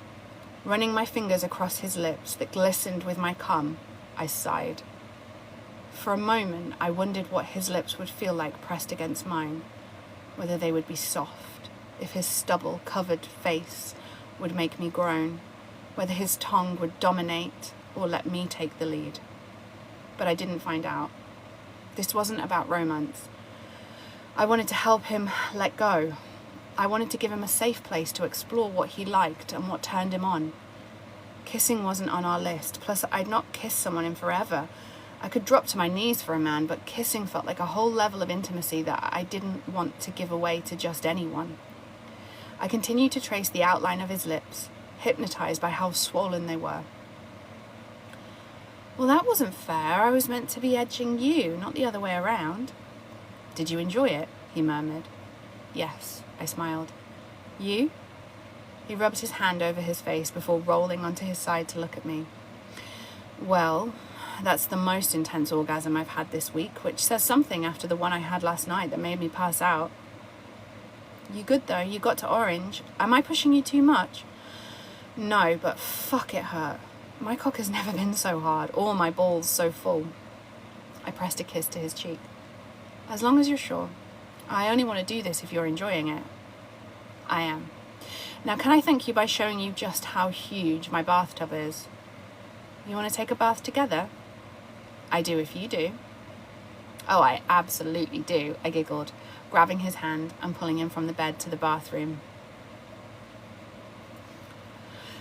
Running my fingers across his lips that glistened with my cum, I sighed. For a moment, I wondered what his lips would feel like pressed against mine, whether they would be soft, if his stubble-covered face would make me groan, whether his tongue would dominate or let me take the lead. But I didn't find out. This wasn't about romance. I wanted to help him let go. I wanted to give him a safe place to explore what he liked and what turned him on. Kissing wasn't on our list, plus I'd not kissed someone in forever. I could drop to my knees for a man, but kissing felt like a whole level of intimacy that I didn't want to give away to just anyone. I continued to trace the outline of his lips, hypnotized by how swollen they were. Well, that wasn't fair. I was meant to be edging you, not the other way around. Did you enjoy it? He murmured. Yes, I smiled. You? He rubbed his hand over his face before rolling onto his side to look at me. Well, that's the most intense orgasm I've had this week, which says something after the one I had last night that made me pass out. You good though? You got to Orange. Am I pushing you too much? No, but fuck, it hurt. My cock has never been so hard, or my balls so full. I pressed a kiss to his cheek. As long as you're sure. I only want to do this if you're enjoying it. I am. Now, can I thank you by showing you just how huge my bathtub is? You want to take a bath together? I do if you do. Oh, I absolutely do, I giggled, grabbing his hand and pulling him from the bed to the bathroom.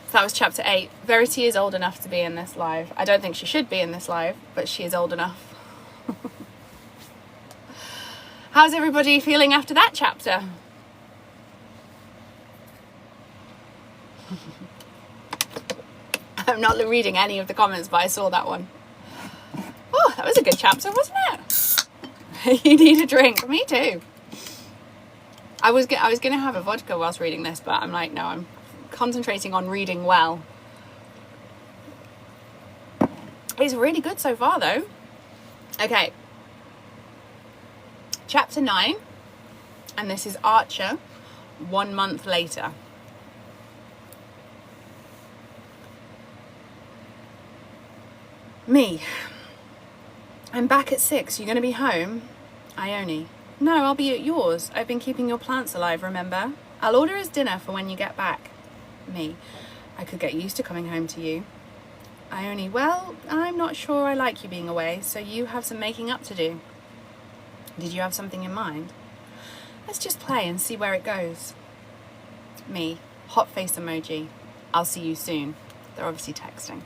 So that was chapter 8. Verity is old enough to be in this live. I don't think she should be in this live, but she is old enough. How's everybody feeling after that chapter? I'm not reading any of the comments, but I saw that one. Oh, that was a good chapter, wasn't it? You need a drink. Me too. I was gonna have a vodka whilst reading this, but I'm like, no, I'm concentrating on reading well. It's really good so far, though. Okay. Chapter 9, and this is Archer, 1 month later. Me. I'm back at 6. You going to be home? Ione. No, I'll be at yours. I've been keeping your plants alive, remember? I'll order us dinner for when you get back. Me. I could get used to coming home to you. Ione. Well, I'm not sure I like you being away, so you have some making up to do. Did you have something in mind? Let's just play and see where it goes. Me. Hot face emoji. I'll see you soon. They're obviously texting.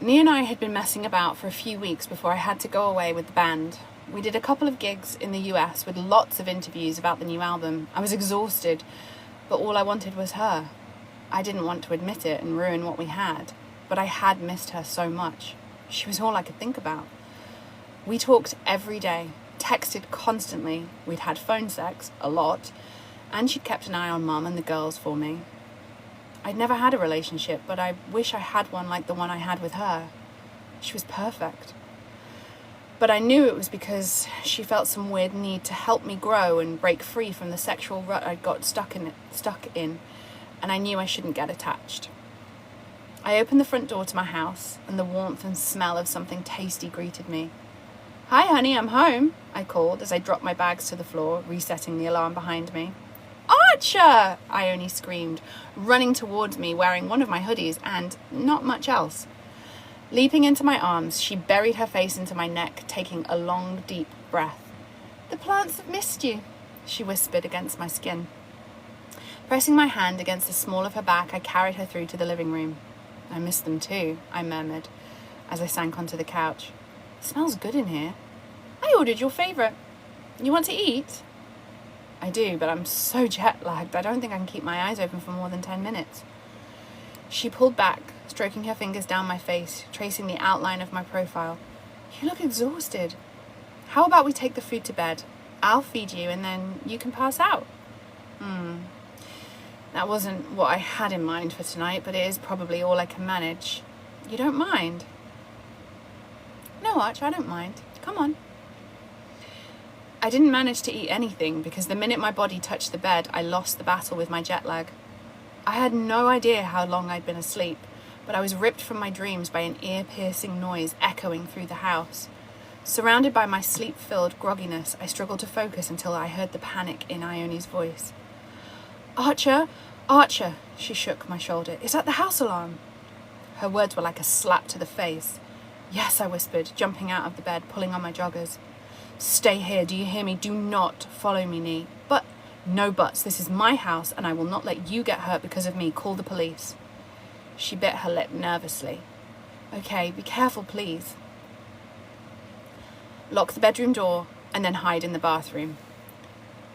Nia and I had been messing about for a few weeks before I had to go away with the band. We did a couple of gigs in the US with lots of interviews about the new album. I was exhausted, but all I wanted was her. I didn't want to admit it and ruin what we had, but I had missed her so much. She was all I could think about. We talked every day, texted constantly. We'd had phone sex, a lot, and she'd kept an eye on Mum and the girls for me. I'd never had a relationship, but I wish I had one like the one I had with her. She was perfect. But I knew it was because she felt some weird need to help me grow and break free from the sexual rut I'd got stuck in, and I knew I shouldn't get attached. I opened the front door to my house, and the warmth and smell of something tasty greeted me. Hi, honey, I'm home, I called as I dropped my bags to the floor, resetting the alarm behind me. Archer! Ione screamed, running towards me wearing one of my hoodies and not much else. Leaping into my arms, she buried her face into my neck, taking a long, deep breath. The plants have missed you, she whispered against my skin. Pressing my hand against the small of her back, I carried her through to the living room. I miss them too, I murmured as I sank onto the couch. It smells good in here. I ordered your favourite. You want to eat? I do, but I'm so jet-lagged, I don't think I can keep my eyes open for more than 10 minutes. She pulled back, stroking her fingers down my face, tracing the outline of my profile. You look exhausted. How about we take the food to bed? I'll feed you and then you can pass out. That wasn't what I had in mind for tonight, but it is probably all I can manage. You don't mind? No, Arch, I don't mind. Come on. I didn't manage to eat anything because the minute my body touched the bed, I lost the battle with my jet lag. I had no idea how long I'd been asleep, but I was ripped from my dreams by an ear-piercing noise echoing through the house. Surrounded by my sleep-filled grogginess, I struggled to focus until I heard the panic in Ione's voice. Archer! Archer! She shook my shoulder. Is that the house alarm? Her words were like a slap to the face. Yes, I whispered, jumping out of the bed, pulling on my joggers. Stay here, do you hear me? Do not follow me, Nee. But, no buts, this is my house and I will not let you get hurt because of me. Call the police. She bit her lip nervously. Okay, be careful, please. Lock the bedroom door and then hide in the bathroom.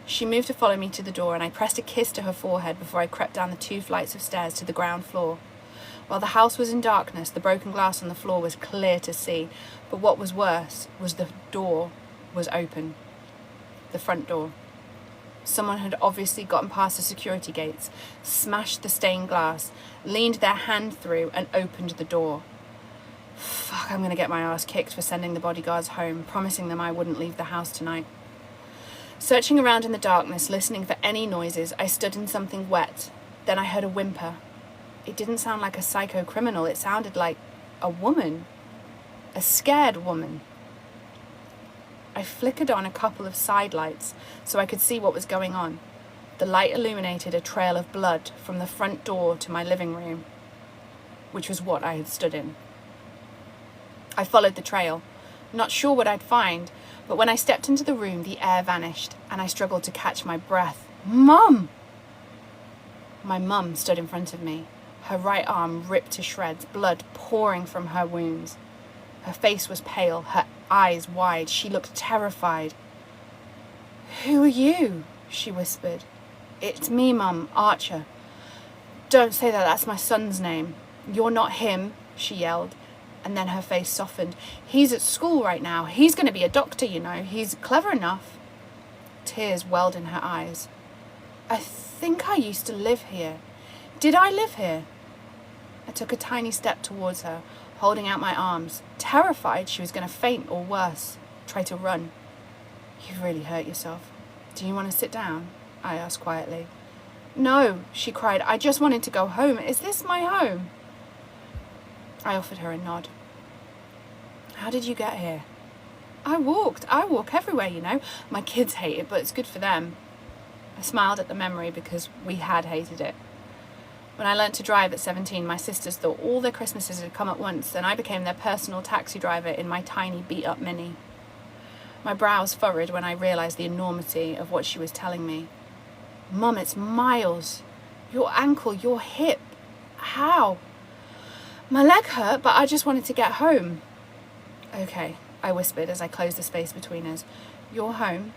She moved to follow me to the door and I pressed a kiss to her forehead before I crept down the 2 flights of stairs to the ground floor. While the house was in darkness, the broken glass on the floor was clear to see, but what was worse was the door was open. The front door. Someone had obviously gotten past the security gates, smashed the stained glass, leaned their hand through and opened the door. Fuck, I'm gonna get my ass kicked for sending the bodyguards home, promising them I wouldn't leave the house tonight. Searching around in the darkness, listening for any noises, I stood in something wet. Then I heard a whimper. It didn't sound like a psycho criminal, it sounded like a woman. A scared woman. I flickered on a couple of side lights so I could see what was going on. The light illuminated a trail of blood from the front door to my living room, which was what I had stood in. I followed the trail, not sure what I'd find, but when I stepped into the room, the air vanished and I struggled to catch my breath. Mum! My mum stood in front of me, her right arm ripped to shreds, blood pouring from her wounds. Her face was pale, her eyes wide. She looked terrified. Who are you? She whispered. It's me, Mum, Archer. Don't say that, that's my son's name. You're not him, she yelled, and then her face softened. He's at school right now. He's going to be a doctor, you know. He's clever enough. Tears welled in her eyes. I think I used to live here. Did I live here? I took a tiny step towards her, holding out my arms, terrified she was going to faint or worse, try to run. You've really hurt yourself. Do you want to sit down? I asked quietly. No, she cried. I just wanted to go home. Is this my home? I offered her a nod. How did you get here? I walked. I walk everywhere, you know. My kids hate it, but it's good for them. I smiled at the memory because we had hated it. When I learnt to drive at 17, my sisters thought all their Christmases had come at once, and I became their personal taxi driver in my tiny beat-up Mini. My brows furrowed when I realised the enormity of what she was telling me. Mum, it's miles. Your ankle, your hip. How? My leg hurt, but I just wanted to get home. Okay, I whispered as I closed the space between us. You're home.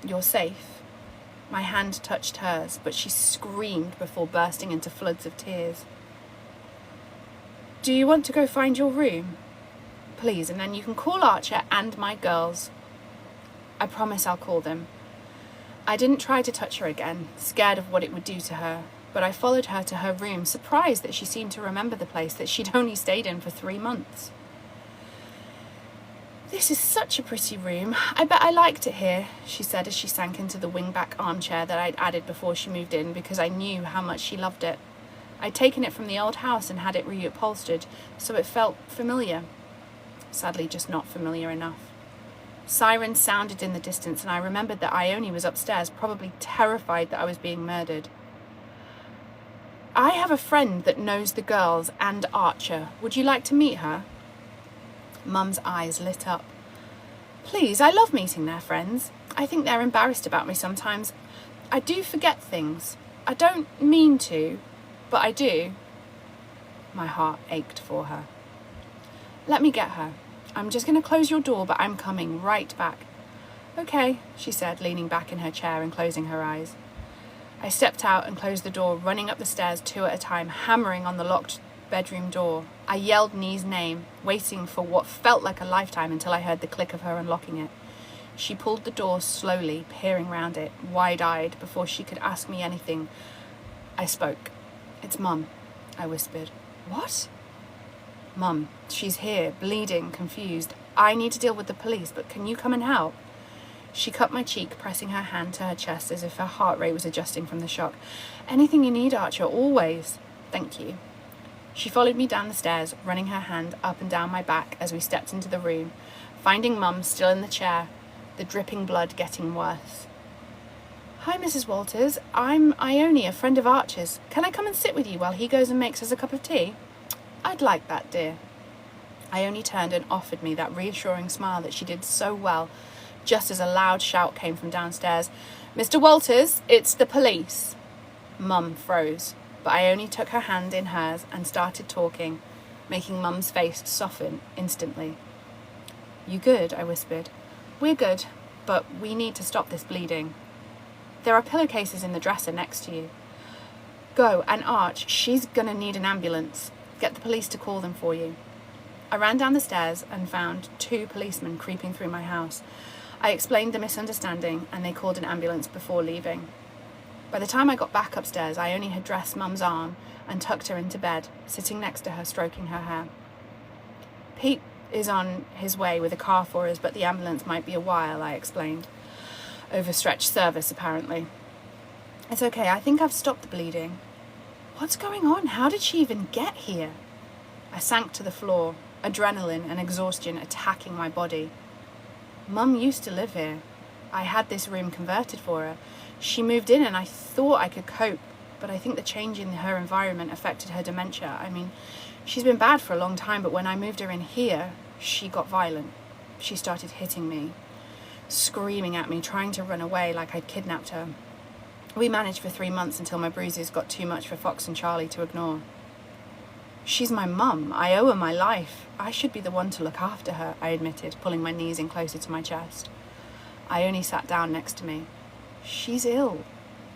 You're safe. My hand touched hers, but she screamed before bursting into floods of tears. Do you want to go find your room? Please, and then you can call Archer and my girls. I promise I'll call them. I didn't try to touch her again, scared of what it would do to her, but I followed her to her room, surprised that she seemed to remember the place that she'd only stayed in for 3 months. This is such a pretty room. I bet I liked it here, she said as she sank into the wing-back armchair that I'd added before she moved in because I knew how much she loved it. I'd taken it from the old house and had it reupholstered, so it felt familiar. Sadly, just not familiar enough. Sirens sounded in the distance, and I remembered that Ione was upstairs, probably terrified that I was being murdered. I have a friend that knows the girls and Archer. Would you like to meet her? Mum's eyes lit up. Please, I love meeting their friends. I think they're embarrassed about me sometimes. I do forget things. I don't mean to, but I do. My heart ached for her. Let me get her. I'm just going to close your door, but I'm coming right back. Okay, she said, leaning back in her chair and closing her eyes. I stepped out and closed the door, running up the stairs 2 at a time, hammering on the locked bedroom door. I yelled Nee's name, waiting for what felt like a lifetime until I heard the click of her unlocking it. She pulled the door slowly, peering round it, wide-eyed, before she could ask me anything. I spoke. It's Mum, I whispered. What? Mum, she's here, bleeding, confused. I need to deal with the police, but can you come and help? She cut my cheek, pressing her hand to her chest as if her heart rate was adjusting from the shock. Anything you need, Archer, always. Thank you. She followed me down the stairs, running her hand up and down my back as we stepped into the room, finding Mum still in the chair, the dripping blood getting worse. Hi, Mrs. Walters. I'm Ione, a friend of Archer's. Can I come and sit with you while he goes and makes us a cup of tea? I'd like that, dear. Ione turned and offered me that reassuring smile that she did so well, just as a loud shout came from downstairs. Mr. Walters, it's the police. Mum froze, but Ione took her hand in hers and started talking, making Mum's face soften instantly. You good? I whispered. We're good, but we need to stop this bleeding. There are pillowcases in the dresser next to you. Go, and Arch, she's gonna need an ambulance. Get the police to call them for you. I ran down the stairs and found 2 policemen creeping through my house. I explained the misunderstanding, and they called an ambulance before leaving. By the time I got back upstairs, Ione had dressed Mum's arm and tucked her into bed, sitting next to her, stroking her hair. Pete is on his way with a car for us, but the ambulance might be a while, I explained. Overstretched service, apparently. It's okay, I think I've stopped the bleeding. What's going on? How did she even get here? I sank to the floor, adrenaline and exhaustion attacking my body. Mum used to live here. I had this room converted for her. She moved in and I thought I could cope, but I think the change in her environment affected her dementia. I mean, she's been bad for a long time, but when I moved her in here, she got violent. She started hitting me, screaming at me, trying to run away like I'd kidnapped her. We managed for 3 months until my bruises got too much for Fox and Charlie to ignore. She's my mum. I owe her my life. I should be the one to look after her, I admitted, pulling my knees in closer to my chest. Ione sat down next to me. She's ill.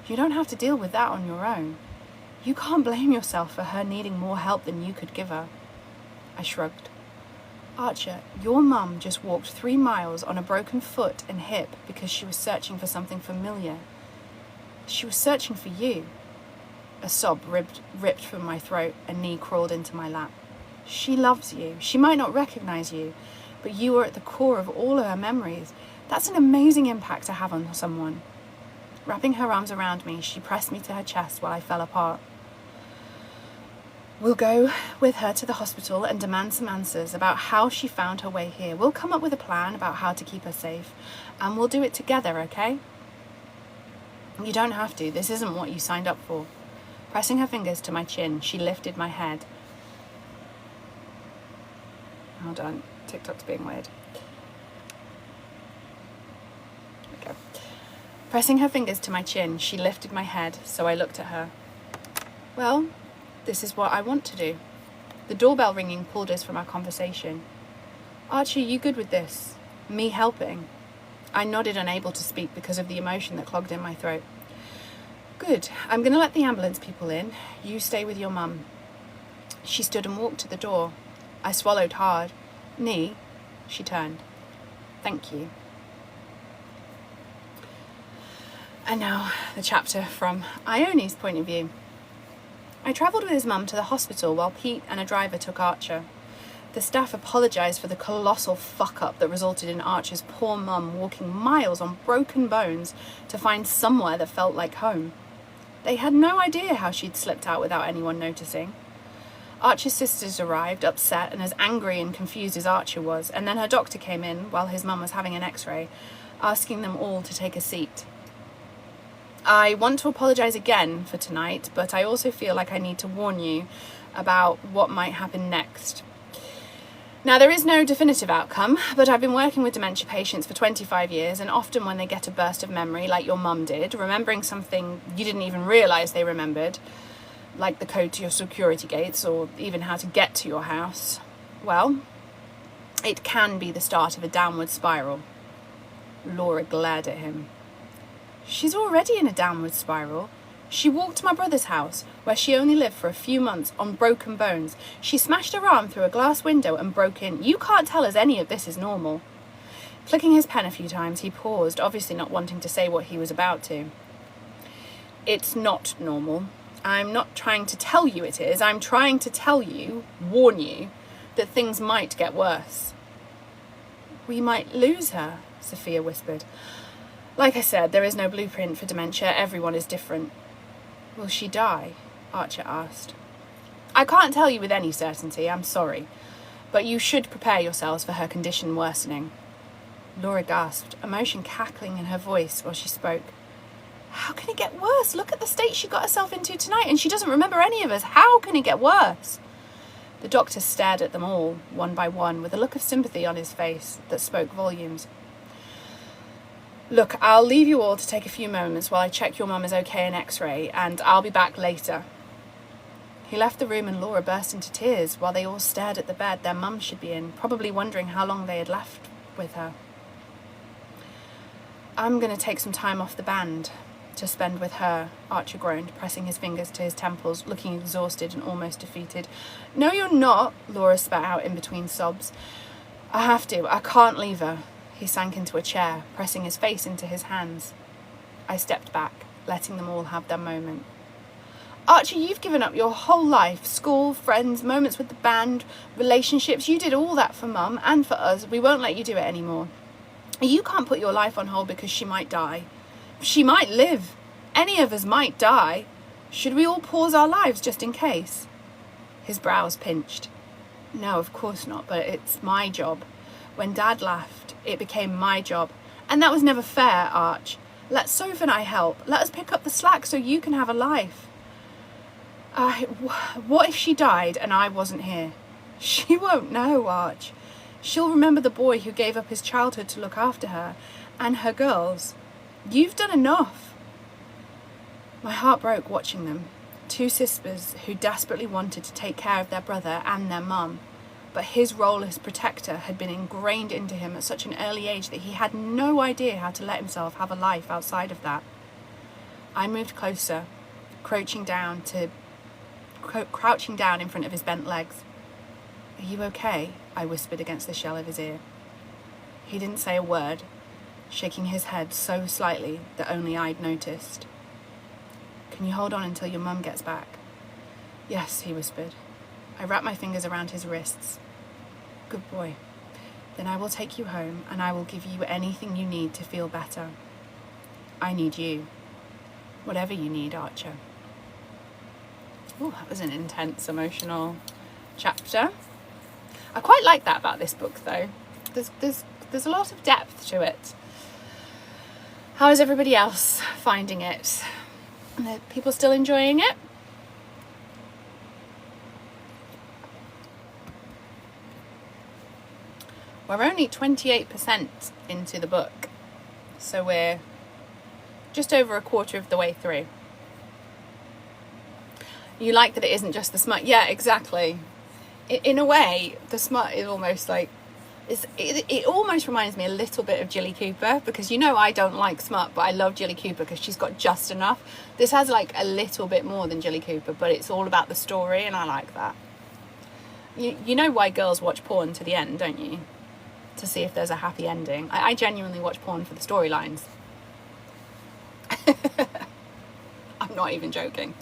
You don't have to deal with that on your own. You can't blame yourself for her needing more help than you could give her. I shrugged. Archer, your mum just walked 3 miles on a broken foot and hip because she was searching for something familiar. She was searching for you. A sob ripped from my throat, a knee crawled into my lap. She loves you. She might not recognize you, but you are at the core of all of her memories. That's an amazing impact to have on someone. Wrapping her arms around me, she pressed me to her chest while I fell apart. We'll go with her to the hospital and demand some answers about how she found her way here. We'll come up with a plan about how to keep her safe, and we'll do it together, okay? You don't have to. This isn't what you signed up for. Pressing her fingers to my chin, she lifted my head. Hold on. TikTok's being weird. Okay. Pressing her fingers to my chin, she lifted my head, so I looked at her. Well, this is what I want to do. The doorbell ringing pulled us from our conversation. Archie, you good with this? Me helping? I nodded, unable to speak because of the emotion that clogged in my throat. Good. I'm going to let the ambulance people in. You stay with your mum. She stood and walked to the door. I swallowed hard. Nee, she turned. Thank you. And now the chapter from Ione's point of view. I travelled with his mum to the hospital while Pete and a driver took Archer. The staff apologised for the colossal fuck-up that resulted in Archer's poor mum walking miles on broken bones to find somewhere that felt like home. They had no idea how she'd slipped out without anyone noticing. Archer's sisters arrived, upset and as angry and confused as Archer was, and then her doctor came in while his mum was having an x-ray, asking them all to take a seat. I want to apologise again for tonight, but I also feel like I need to warn you about what might happen next. Now, there is no definitive outcome, but I've been working with dementia patients for 25 years, and often when they get a burst of memory, like your mum did, remembering something you didn't even realise they remembered, like the code to your security gates or even how to get to your house, well, it can be the start of a downward spiral. Laura glared at him. She's already in a downward spiral. She walked to my brother's house, where she only lived for a few months, on broken bones. She smashed her arm through a glass window and broke in. You can't tell us any of this is normal. Clicking his pen a few times, he paused, obviously not wanting to say what he was about to. It's not normal. I'm not trying to tell you it is. I'm trying to tell you, warn you, that things might get worse. We might lose her, Sophia whispered. Like I said, there is no blueprint for dementia. Everyone is different. Will she die? Archer asked. I can't tell you with any certainty, I'm sorry, but you should prepare yourselves for her condition worsening. Laura gasped, emotion cackling in her voice while she spoke. How can it get worse? Look at the state she got herself into tonight, and she doesn't remember any of us. How can it get worse? The doctor stared at them all, one by one, with a look of sympathy on his face that spoke volumes. Look, I'll leave you all to take a few moments while I check your mum is okay in x-ray, and I'll be back later. He left the room and Laura burst into tears while they all stared at the bed their mum should be in, probably wondering how long they had left with her. I'm going to take some time off the band to spend with her, Archer groaned, pressing his fingers to his temples, looking exhausted and almost defeated. No, you're not, Laura spat out in between sobs. I have to. I can't leave her. He sank into a chair, pressing his face into his hands. I stepped back, letting them all have their moment. Archie, you've given up your whole life. School, friends, moments with the band, relationships. You did all that for Mum and for us. We won't let you do it anymore. You can't put your life on hold because she might die. She might live. Any of us might die. Should we all pause our lives just in case? His brows pinched. No, of course not, but it's my job. When Dad left, it became my job. And that was never fair, Arch. Let Soph and I help. Let us pick up the slack so you can have a life. What if she died and I wasn't here? She won't know, Arch. She'll remember the boy who gave up his childhood to look after her, and her girls. You've done enough. My heart broke watching them. Two sisters who desperately wanted to take care of their brother and their mum. But his role as protector had been ingrained into him at such an early age that he had no idea how to let himself have a life outside of that. I moved closer, crouching down in front of his bent legs. Are you okay? I whispered against the shell of his ear. He didn't say a word, shaking his head so slightly that only I'd noticed. Can you hold on until your mum gets back? Yes, he whispered. I wrapped my fingers around his wrists. Good boy. Then I will take you home and I will give you anything you need to feel better. I need you. Whatever you need, Archer. Oh, that was an intense, emotional chapter. I quite like that about this book, though. There's a lot of depth to it. How is everybody else finding it? Are people still enjoying it? We're only 28% into the book, so we're just over a quarter of the way through. You like that it isn't just the smut? Yeah, exactly. In a way, the smut is almost like, it almost reminds me a little bit of Jilly Cooper, because you know I don't like smut, but I love Jilly Cooper because she's got just enough. This has like a little bit more than Jilly Cooper, but it's all about the story, and I like that. You know why girls watch porn to the end, don't you? To see if there's a happy ending. I genuinely watch porn for the storylines. I'm not even joking.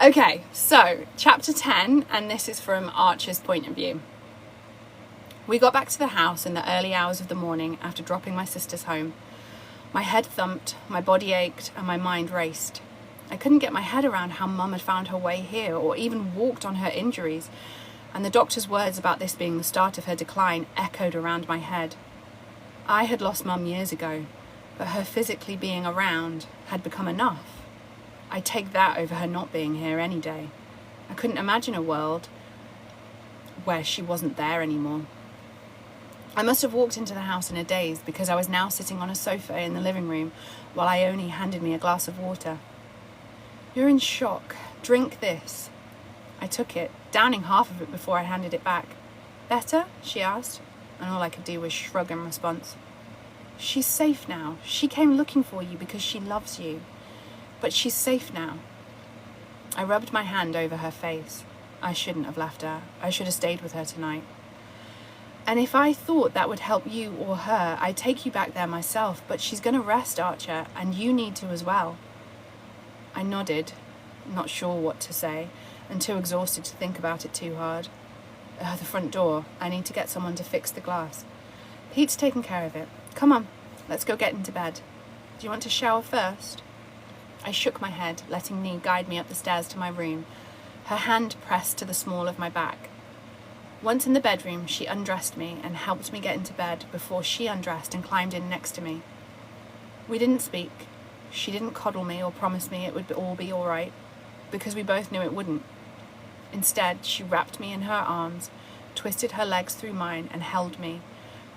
Okay, so chapter 10, and this is from Archer's point of view. We got back to the house in the early hours of the morning after dropping my sisters home. My head thumped, my body ached, and my mind raced. I couldn't get my head around how Mum had found her way here, or even walked on her injuries, and the doctor's words about this being the start of her decline echoed around my head. I had lost Mum years ago, but her physically being around had become enough. I'd take that over her not being here any day. I couldn't imagine a world where she wasn't there anymore. I must have walked into the house in a daze, because I was now sitting on a sofa in the living room while Ione handed me a glass of water. You're in shock. Drink this. I took it, downing half of it before I handed it back. Better? She asked, and all I could do was shrug in response. She's safe now. She came looking for you because she loves you. But she's safe now. I rubbed my hand over her face. I shouldn't have left her. I should have stayed with her tonight. And if I thought that would help you or her, I'd take you back there myself, but she's going to rest, Archer, and you need to as well. I nodded, not sure what to say, and too exhausted to think about it too hard. The front door. I need to get someone to fix the glass. Pete's taken care of it. Come on, let's go get into bed. Do you want to shower first? I shook my head, letting Nee guide me up the stairs to my room, her hand pressed to the small of my back. Once in the bedroom, she undressed me and helped me get into bed before she undressed and climbed in next to me. We didn't speak. She didn't coddle me or promise me it would all be all right, because we both knew it wouldn't. Instead, she wrapped me in her arms, twisted her legs through mine, and held me,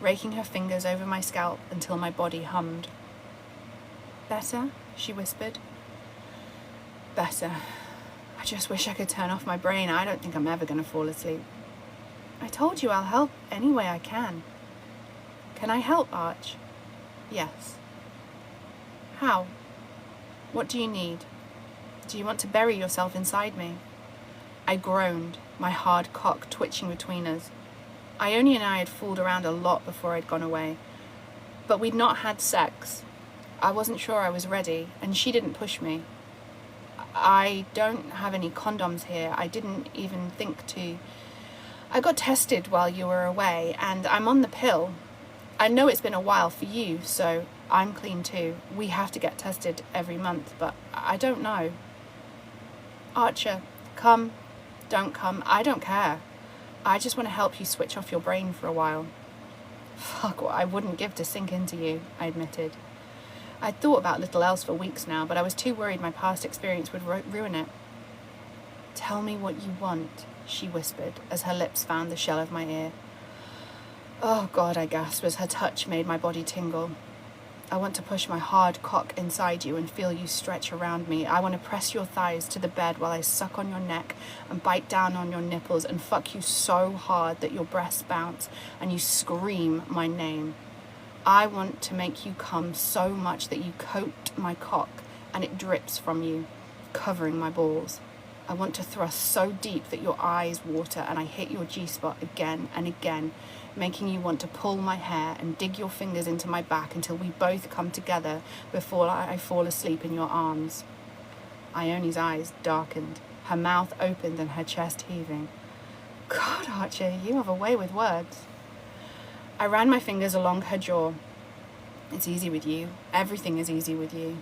raking her fingers over my scalp until my body hummed. Better? She whispered. Better. I just wish I could turn off my brain. I don't think I'm ever going to fall asleep. I told you I'll help any way I can. Can I help, Arch? Yes. How? What do you need? Do you want to bury yourself inside me? I groaned, my hard cock twitching between us. Ione and I had fooled around a lot before I'd gone away, but we'd not had sex. I wasn't sure I was ready, and she didn't push me. I don't have any condoms here. I didn't even think to. I got tested while you were away, and I'm on the pill. I know it's been a while for you, so I'm clean too. We have to get tested every month, but I don't know. Archer, come, don't come, I don't care. I just want to help you switch off your brain for a while. Fuck what I wouldn't give to sink into you, I admitted. I'd thought about little else for weeks now, but I was too worried my past experience would ruin it. Tell me what you want, she whispered as her lips found the shell of my ear. Oh God, I gasped as her touch made my body tingle. I want to push my hard cock inside you and feel you stretch around me. I want to press your thighs to the bed while I suck on your neck and bite down on your nipples and fuck you so hard that your breasts bounce and you scream my name. I want to make you come so much that you coat my cock and it drips from you, covering my balls. I want to thrust so deep that your eyes water and I hit your G-spot again and again, making you want to pull my hair and dig your fingers into my back until we both come together before I fall asleep in your arms. Ioni's eyes darkened, her mouth opened and her chest heaving. God, Archie, you have a way with words. I ran my fingers along her jaw. It's easy with you. Everything is easy with you.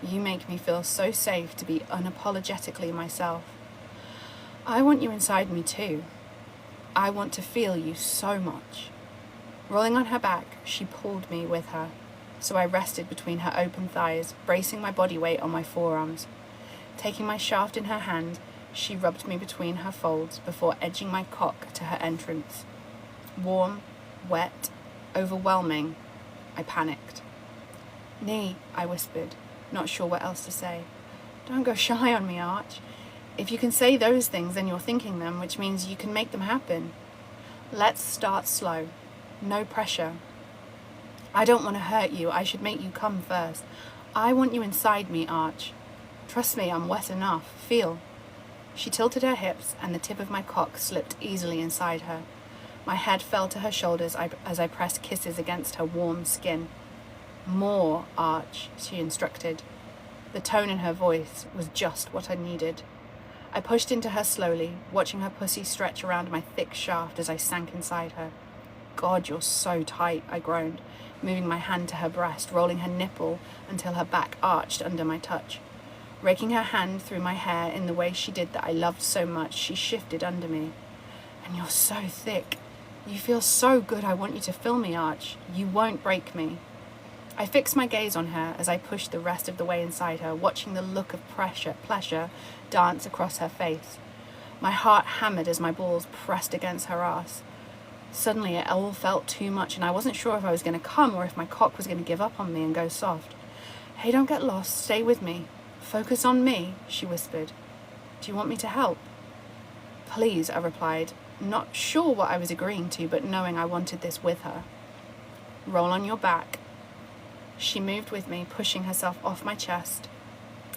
You make me feel so safe to be unapologetically myself. I want you inside me too. I want to feel you so much. Rolling on her back, she pulled me with her, so I rested between her open thighs, bracing my body weight on my forearms. Taking my shaft in her hand, she rubbed me between her folds before edging my cock to her entrance. Warm, wet, overwhelming, I panicked. "Nee," I whispered, not sure what else to say. "Don't go shy on me, Arch. If you can say those things, then you're thinking them, which means you can make them happen. Let's start slow. No pressure. I don't want to hurt you. I should make you come first. I want you inside me, Arch. Trust me, I'm wet enough. Feel." She tilted her hips, and the tip of my cock slipped easily inside her. My head fell to her shoulders as I pressed kisses against her warm skin. "More, Arch," she instructed. The tone in her voice was just what I needed. I pushed into her slowly, watching her pussy stretch around my thick shaft as I sank inside her. "God, you're so tight," I groaned, moving my hand to her breast, rolling her nipple until her back arched under my touch. Raking her hand through my hair in the way she did that I loved so much, she shifted under me. "And you're so thick. You feel so good. I want you to feel me, Arch. You won't break me." I fixed my gaze on her as I pushed the rest of the way inside her, watching the look of pleasure dance across her face. My heart hammered as my balls pressed against her ass. Suddenly it all felt too much, and I wasn't sure if I was going to come or if my cock was going to give up on me and go soft. "Hey, don't get lost. Stay with me. Focus on me," she whispered. "Do you want me to help?" "Please," I replied, not sure what I was agreeing to, but knowing I wanted this with her. "Roll on your back." She moved with me, pushing herself off my chest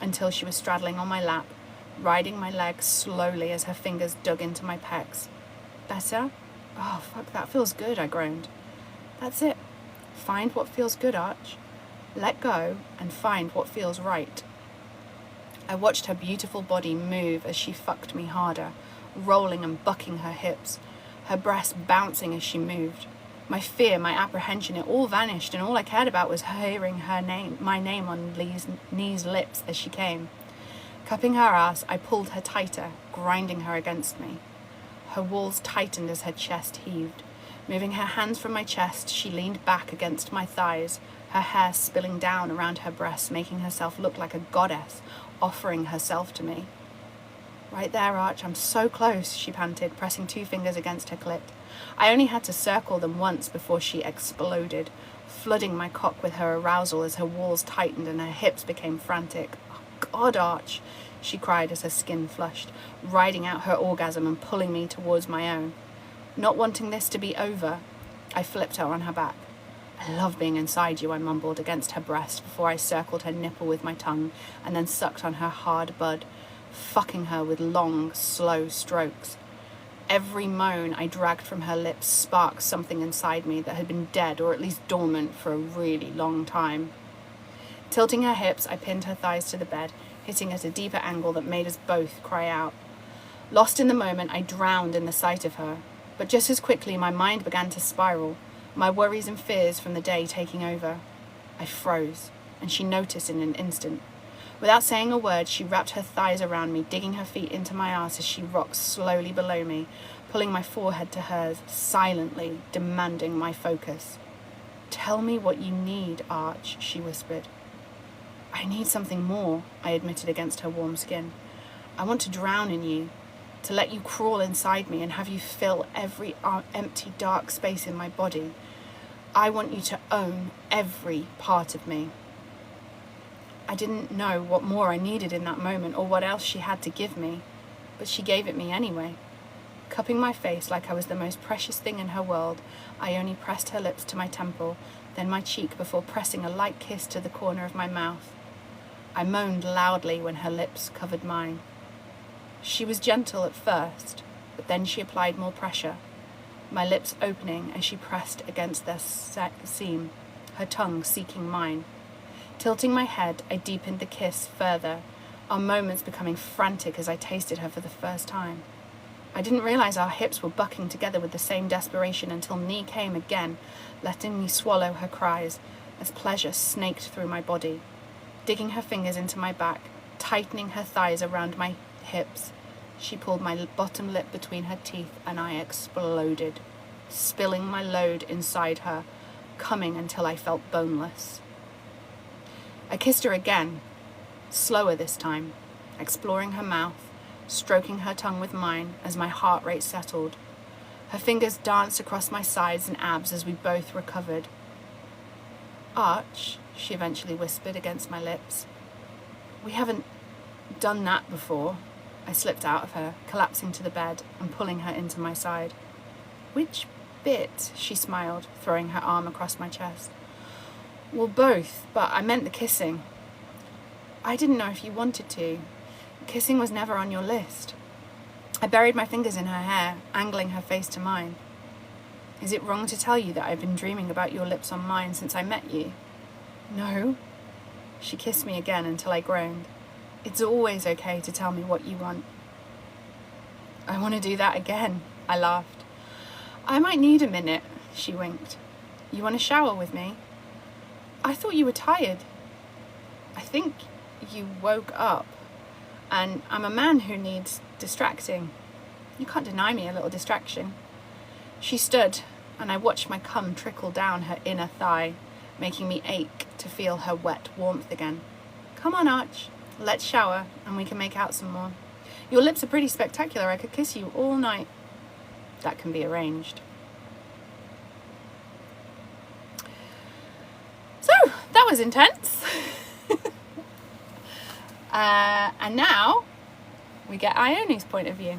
until she was straddling on my lap, riding my legs slowly as her fingers dug into my pecs. "Better? Oh, fuck, that feels good," I groaned. "That's it. Find what feels good, Arch. Let go and find what feels right." I watched her beautiful body move as she fucked me harder, rolling and bucking her hips, her breasts bouncing as she moved. My fear, my apprehension, it all vanished, and all I cared about was hearing my name on Lee's lips as she came. Cupping her ass, I pulled her tighter, grinding her against me. Her walls tightened as her chest heaved. Moving her hands from my chest, she leaned back against my thighs, her hair spilling down around her breasts, making herself look like a goddess, offering herself to me. "Right there, Arch, I'm so close," she panted, pressing 2 fingers against her clit. I only had to circle them once before she exploded, flooding my cock with her arousal as her walls tightened and her hips became frantic. "Oh, God, Arch," she cried as her skin flushed, riding out her orgasm and pulling me towards my own. Not wanting this to be over, I flipped her on her back. "I love being inside you," I mumbled against her breast before I circled her nipple with my tongue and then sucked on her hard bud, fucking her with long, slow strokes. Every moan I dragged from her lips sparked something inside me that had been dead or at least dormant for a really long time. Tilting her hips, I pinned her thighs to the bed, hitting at a deeper angle that made us both cry out. Lost in the moment, I drowned in the sight of her, but just as quickly my mind began to spiral, my worries and fears from the day taking over. I froze, and she noticed in an instant. Without saying a word, she wrapped her thighs around me, digging her feet into my ass as she rocked slowly below me, pulling my forehead to hers, silently demanding my focus. "Tell me what you need, Arch," she whispered. "I need something more," I admitted against her warm skin. "I want to drown in you, to let you crawl inside me and have you fill every empty, dark space in my body. I want you to own every part of me." I didn't know what more I needed in that moment or what else she had to give me, but she gave it me anyway. Cupping my face like I was the most precious thing in her world, I only pressed her lips to my temple, then my cheek before pressing a light kiss to the corner of my mouth. I moaned loudly when her lips covered mine. She was gentle at first, but then she applied more pressure, my lips opening as she pressed against their seam, her tongue seeking mine. Tilting my head, I deepened the kiss further, our moments becoming frantic as I tasted her for the first time. I didn't realize our hips were bucking together with the same desperation until Nee came again, letting me swallow her cries as pleasure snaked through my body, digging her fingers into my back, tightening her thighs around my hips. She pulled my bottom lip between her teeth and I exploded, spilling my load inside her, coming until I felt boneless. I kissed her again, slower this time, exploring her mouth, stroking her tongue with mine as my heart rate settled. Her fingers danced across my sides and abs as we both recovered. "Arch," she eventually whispered against my lips. "We haven't done that before." I slipped out of her, collapsing to the bed and pulling her into my side. "Which bit?" she smiled, throwing her arm across my chest. "Well, both, but I meant the kissing." "I didn't know if you wanted to. Kissing was never on your list." I buried my fingers in her hair, angling her face to mine. "Is it wrong to tell you that I've been dreaming about your lips on mine since I met you?" "No." She kissed me again until I groaned. "It's always okay to tell me what you want." "I want to do that again," I laughed. "I might need a minute," she winked. "You want to shower with me?" "I thought you were tired." "I think you woke up, and I'm a man who needs distracting. You can't deny me a little distraction." She stood, and I watched my cum trickle down her inner thigh, making me ache to feel her wet warmth again. "Come on, Arch. Let's shower, and we can make out some more. Your lips are pretty spectacular. I could kiss you all night." "That can be arranged." So, that was intense. And now, we get Ione's point of view.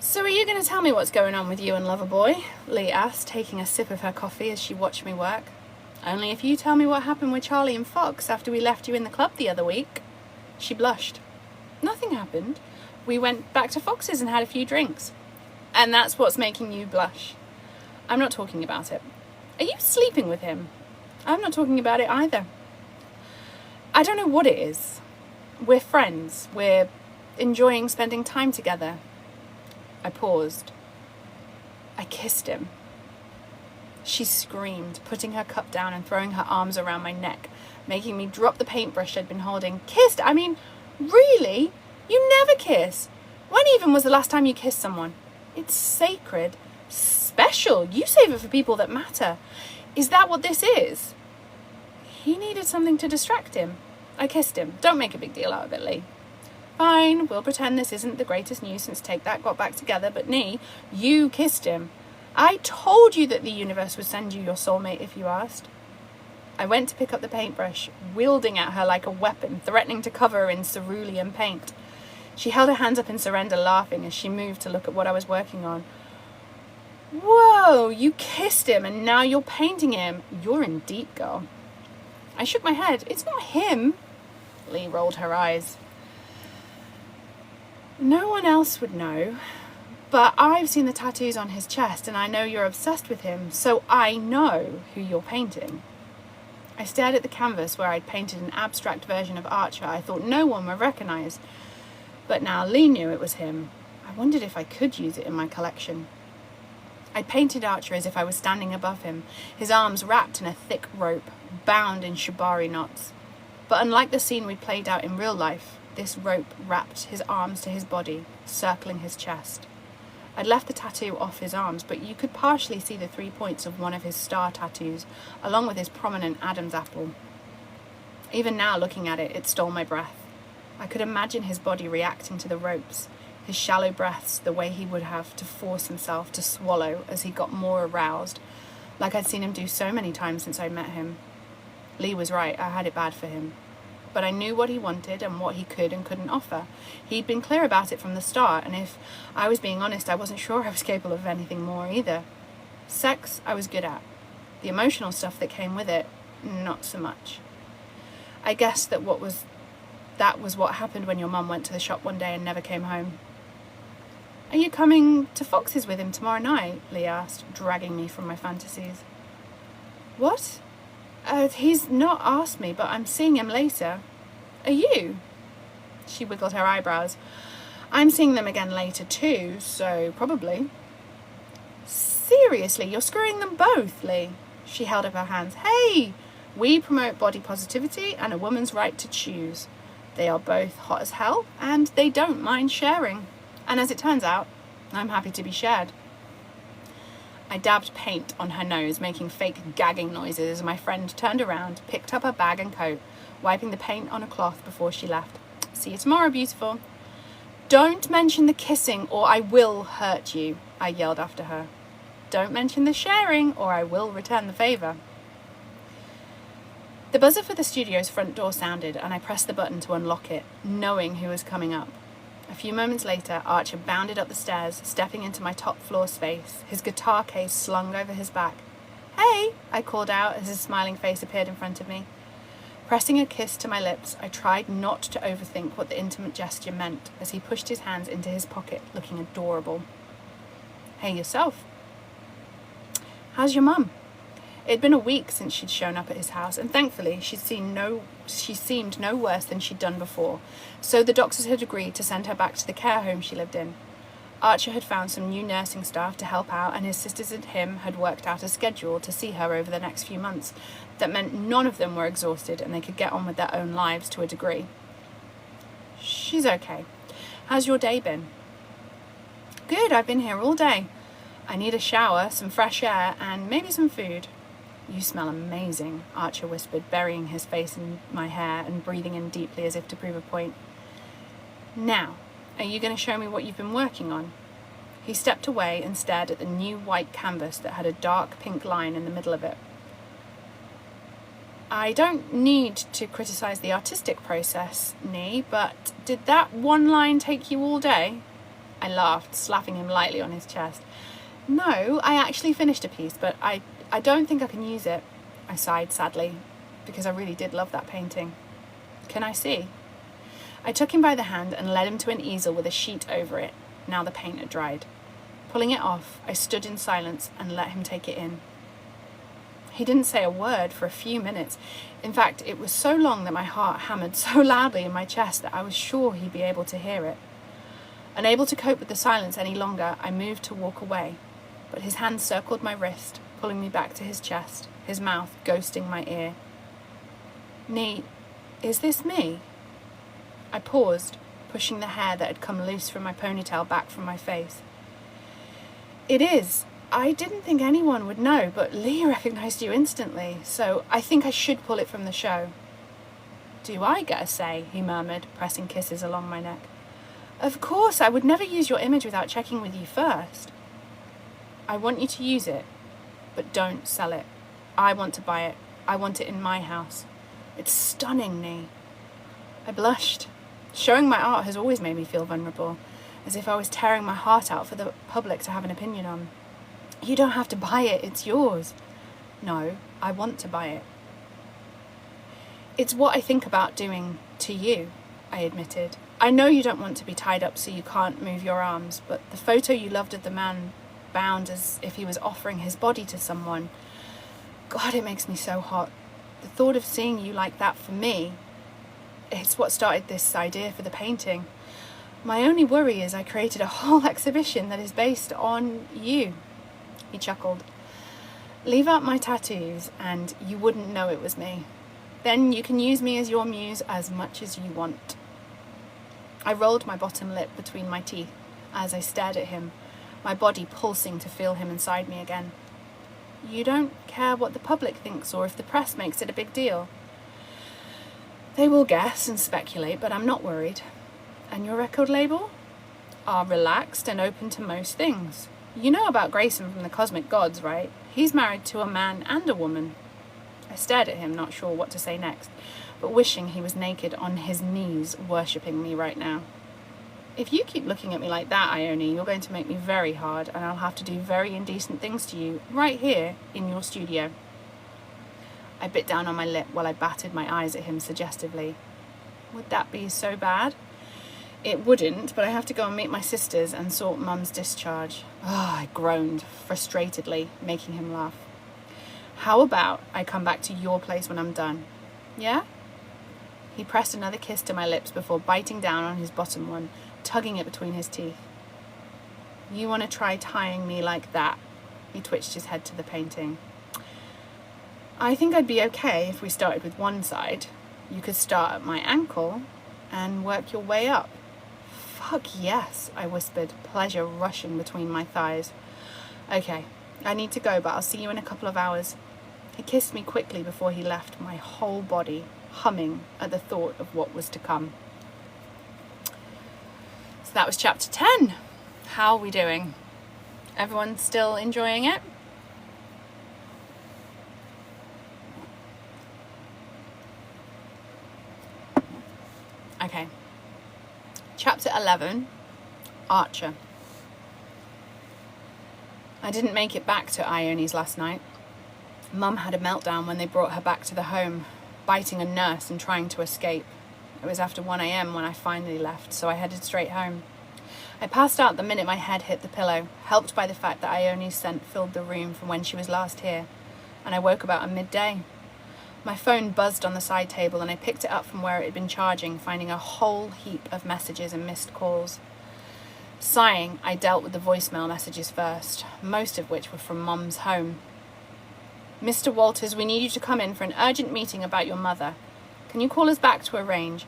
"So are you going to tell me what's going on with you and Loverboy?" Lee asked, taking a sip of her coffee as she watched me work. "Only if you tell me what happened with Charlie and Fox after we left you in the club the other week." She blushed. "Nothing happened. We went back to Fox's and had a few drinks." "And that's what's making you blush?" "I'm not talking about it." "Are you sleeping with him?" "I'm not talking about it either." "I don't know what it is. We're friends. We're enjoying spending time together." I paused. "I kissed him." She screamed, putting her cup down and throwing her arms around my neck, making me drop the paintbrush I'd been holding. "Kissed? I mean, really? You never kiss. When even was the last time you kissed someone? It's sacred. Special. You save it for people that matter. Is that what this is?" He needed something to distract him. I kissed him. Don't make a big deal out of it, Lee. "Fine, we'll pretend this isn't the greatest news since Take That got back together, but Nee, you kissed him. I told you that the universe would send you your soulmate if you asked." I went to pick up the paintbrush, wielding at her like a weapon, threatening to cover her in cerulean paint. She held her hands up in surrender, laughing as she moved to look at what I was working on. "Whoa, you kissed him and now you're painting him. You're in deep, girl." I shook my head. "It's not him." Lee rolled her eyes. "No one else would know, but I've seen the tattoos on his chest and I know you're obsessed with him, so I know who you're painting." I stared at the canvas where I'd painted an abstract version of Archer I thought no one would recognise, but now Lee knew it was him. I wondered if I could use it in my collection. I painted Archer as if I was standing above him, his arms wrapped in a thick rope, bound in shibari knots. But unlike the scene we played out in real life, this rope wrapped his arms to his body, circling his chest. I'd left the tattoo off his arms, but you could partially see the 3 points of one of his star tattoos, along with his prominent Adam's apple. Even now, looking at it, it stole my breath. I could imagine his body reacting to the ropes, his shallow breaths, the way he would have to force himself to swallow as he got more aroused, like I'd seen him do so many times since I'd met him. Lee was right, I had it bad for him. But I knew what he wanted and what he could and couldn't offer. He'd been clear about it from the start, and if I was being honest, I wasn't sure I was capable of anything more either. Sex, I was good at. The emotional stuff that came with it, not so much. I guessed that was what happened when your mum went to the shop one day and never came home. "Are you coming to Fox's with him tomorrow night?" Lee asked, dragging me from my fantasies. "What?" He's not asked me, but I'm seeing him later. Are you? She wiggled her eyebrows. I'm seeing them again later too, so probably. Seriously, you're screwing them both, Lee. She held up her hands. Hey, we promote body positivity and a woman's right to choose. They are both hot as hell, and they don't mind sharing. And as it turns out, I'm happy to be shared. I dabbed paint on her nose, making fake gagging noises as my friend turned around, picked up her bag and coat, wiping the paint on a cloth before she left. See you tomorrow, beautiful. Don't mention the kissing or I will hurt you, I yelled after her. Don't mention the sharing or I will return the favour. The buzzer for the studio's front door sounded and I pressed the button to unlock it, knowing who was coming up. A few moments later, Archer bounded up the stairs, stepping into my top floor space, his guitar case slung over his back. Hey, I called out as his smiling face appeared in front of me. Pressing a kiss to my lips, I tried not to overthink what the intimate gesture meant as he pushed his hands into his pocket, looking adorable. Hey, yourself. How's your mum? It had been a week since she'd shown up at his house, and thankfully she seemed no worse than she'd done before, so the doctors had agreed to send her back to the care home she lived in. Archer had found some new nursing staff to help out, and his sisters and him had worked out a schedule to see her over the next few months that meant none of them were exhausted and they could get on with their own lives to a degree. She's okay. How's your day been? Good, I've been here all day. I need a shower, some fresh air, and maybe some food. You smell amazing, Archer whispered, burying his face in my hair and breathing in deeply as if to prove a point. Now, are you going to show me what you've been working on? He stepped away and stared at the new white canvas that had a dark pink line in the middle of it. I don't need to criticise the artistic process, Nee, but did that one line take you all day? I laughed, slapping him lightly on his chest. No, I actually finished a piece, but I don't think I can use it. I sighed sadly, because I really did love that painting. Can I see? I took him by the hand and led him to an easel with a sheet over it. Now the paint had dried. Pulling it off, I stood in silence and let him take it in. He didn't say a word for a few minutes. In fact, it was so long that my heart hammered so loudly in my chest that I was sure he'd be able to hear it. Unable to cope with the silence any longer, I moved to walk away, but his hand circled my wrist, pulling me back to his chest, his mouth ghosting my ear. Nee, is this me? I paused, pushing the hair that had come loose from my ponytail back from my face. It is. I didn't think anyone would know, but Lee recognised you instantly, so I think I should pull it from the show. Do I get a say? He murmured, pressing kisses along my neck. Of course, I would never use your image without checking with you first. I want you to use it, but don't sell it. I want to buy it. I want it in my house. It's stunning, Nee. I blushed. Showing my art has always made me feel vulnerable, as if I was tearing my heart out for the public to have an opinion on. You don't have to buy it, it's yours. No, I want to buy it. It's what I think about doing to you, I admitted. I know you don't want to be tied up so you can't move your arms, but the photo you loved of the man bound as if he was offering his body to someone, God, it makes me so hot. The thought of seeing you like that for me, it's what started this idea for the painting. My only worry is I created a whole exhibition that is based on you. He chuckled. Leave out my tattoos and you wouldn't know it was me. Then you can use me as your muse as much as you want. I rolled my bottom lip between my teeth as I stared at him, my body pulsing to feel him inside me again. You don't care what the public thinks or if the press makes it a big deal? They will guess and speculate, but I'm not worried. And your record label? Are relaxed and open to most things. You know about Grayson from the Cosmic Gods, right? He's married to a man and a woman. I stared at him, not sure what to say next, but wishing he was naked on his knees, worshipping me right now. If you keep looking at me like that, Ione, you're going to make me very hard, and I'll have to do very indecent things to you, right here in your studio. I bit down on my lip while I batted my eyes at him suggestively. Would that be so bad? It wouldn't, but I have to go and meet my sisters and sort Mum's discharge. I groaned, frustratedly, making him laugh. How about I come back to your place when I'm done? Yeah? He pressed another kiss to my lips before biting down on his bottom one, tugging it between his teeth. You want to try tying me like that? He twitched his head to the painting. I think I'd be okay if we started with one side. You could start at my ankle and work your way up. Fuck yes, I whispered, pleasure rushing between my thighs. Okay, I need to go, but I'll see you in a couple of hours. He kissed me quickly before he left, my whole body humming at the thought of what was to come. So that was chapter 10. How are we doing? Everyone still enjoying it? Okay. Chapter 11, Archer. I didn't make it back to Ione's last night. Mum had a meltdown when they brought her back to the home, biting a nurse and trying to escape. It was after 1 a.m. when I finally left, so I headed straight home. I passed out the minute my head hit the pillow, helped by the fact that Ione's scent filled the room from when she was last here, and I woke about midday. My phone buzzed on the side table and I picked it up from where it had been charging, finding a whole heap of messages and missed calls. Sighing, I dealt with the voicemail messages first, most of which were from Mum's home. Mr. Walters, we need you to come in for an urgent meeting about your mother. Can you call us back to arrange?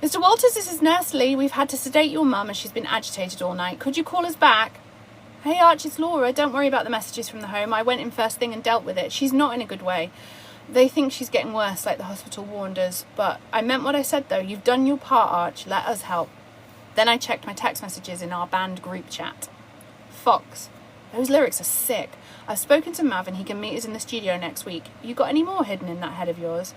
Mr. Walters, this is Nurse Lee. We've had to sedate your mum as she's been agitated all night. Could you call us back? Hey, Arch, it's Laura. Don't worry about the messages from the home. I went in first thing and dealt with it. She's not in a good way. They think she's getting worse, like the hospital warned us. But I meant what I said, though. You've done your part, Arch. Let us help. Then I checked my text messages in our band group chat. Fox. Those lyrics are sick. I've spoken to Mav and he can meet us in the studio next week. You got any more hidden in that head of yours?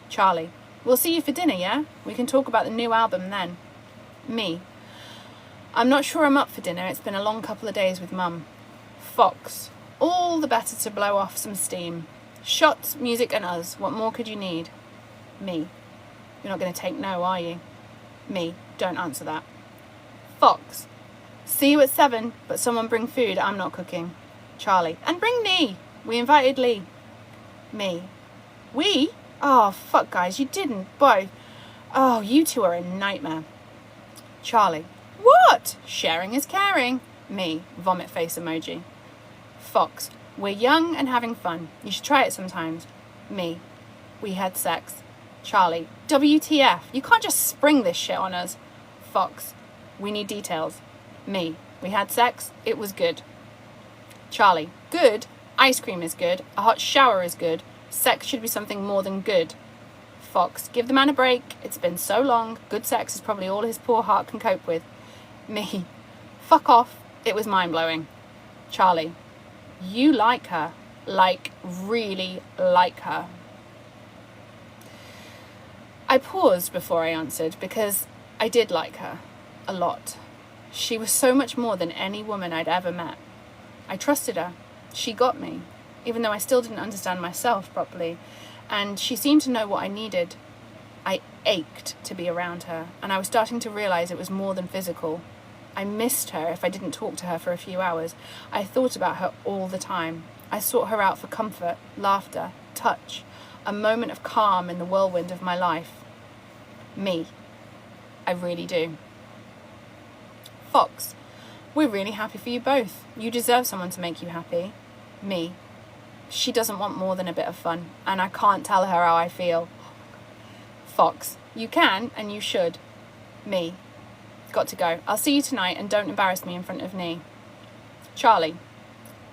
Charlie. We'll see you for dinner, yeah? We can talk about the new album then. Me. I'm not sure I'm up for dinner. It's been a long couple of days with Mum. Fox. All the better to blow off some steam. Shots, music and us. What more could you need? Me. You're not going to take no, are you? Me. Don't answer that. Fox. See you at 7, but someone bring food. I'm not cooking. Charlie. And bring Lee. We invited Lee. Me. We? Oh, fuck, guys. You didn't. Both. Oh, you two are a nightmare. Charlie. What? Sharing is caring. Me. Vomit face emoji. Fox. We're young and having fun. You should try it sometimes. Me. We had sex. Charlie. WTF. You can't just spring this shit on us. Fox. We need details. Me. We had sex. It was good. Charlie. Good? Ice cream is good. A hot shower is good. Sex should be something more than good. Fox. Give the man a break. It's been so long. Good sex is probably all his poor heart can cope with. Me. Fuck off. It was mind-blowing. Charlie. You like her. Like, really like her. I paused before I answered because I did like her. A lot. She was so much more than any woman I'd ever met. I trusted her. She got me, even though I still didn't understand myself properly, and she seemed to know what I needed. I ached to be around her, and I was starting to realize it was more than physical. I missed her if I didn't talk to her for a few hours. I thought about her all the time. I sought her out for comfort, laughter, touch, a moment of calm in the whirlwind of my life. Me. I really do. Fox. We're really happy for you both. You deserve someone to make you happy. Me. She doesn't want more than a bit of fun, and I can't tell her how I feel. Fox. You can, and you should. Me. Got to go. I'll see you tonight, and don't embarrass me in front of Nee. Charlie.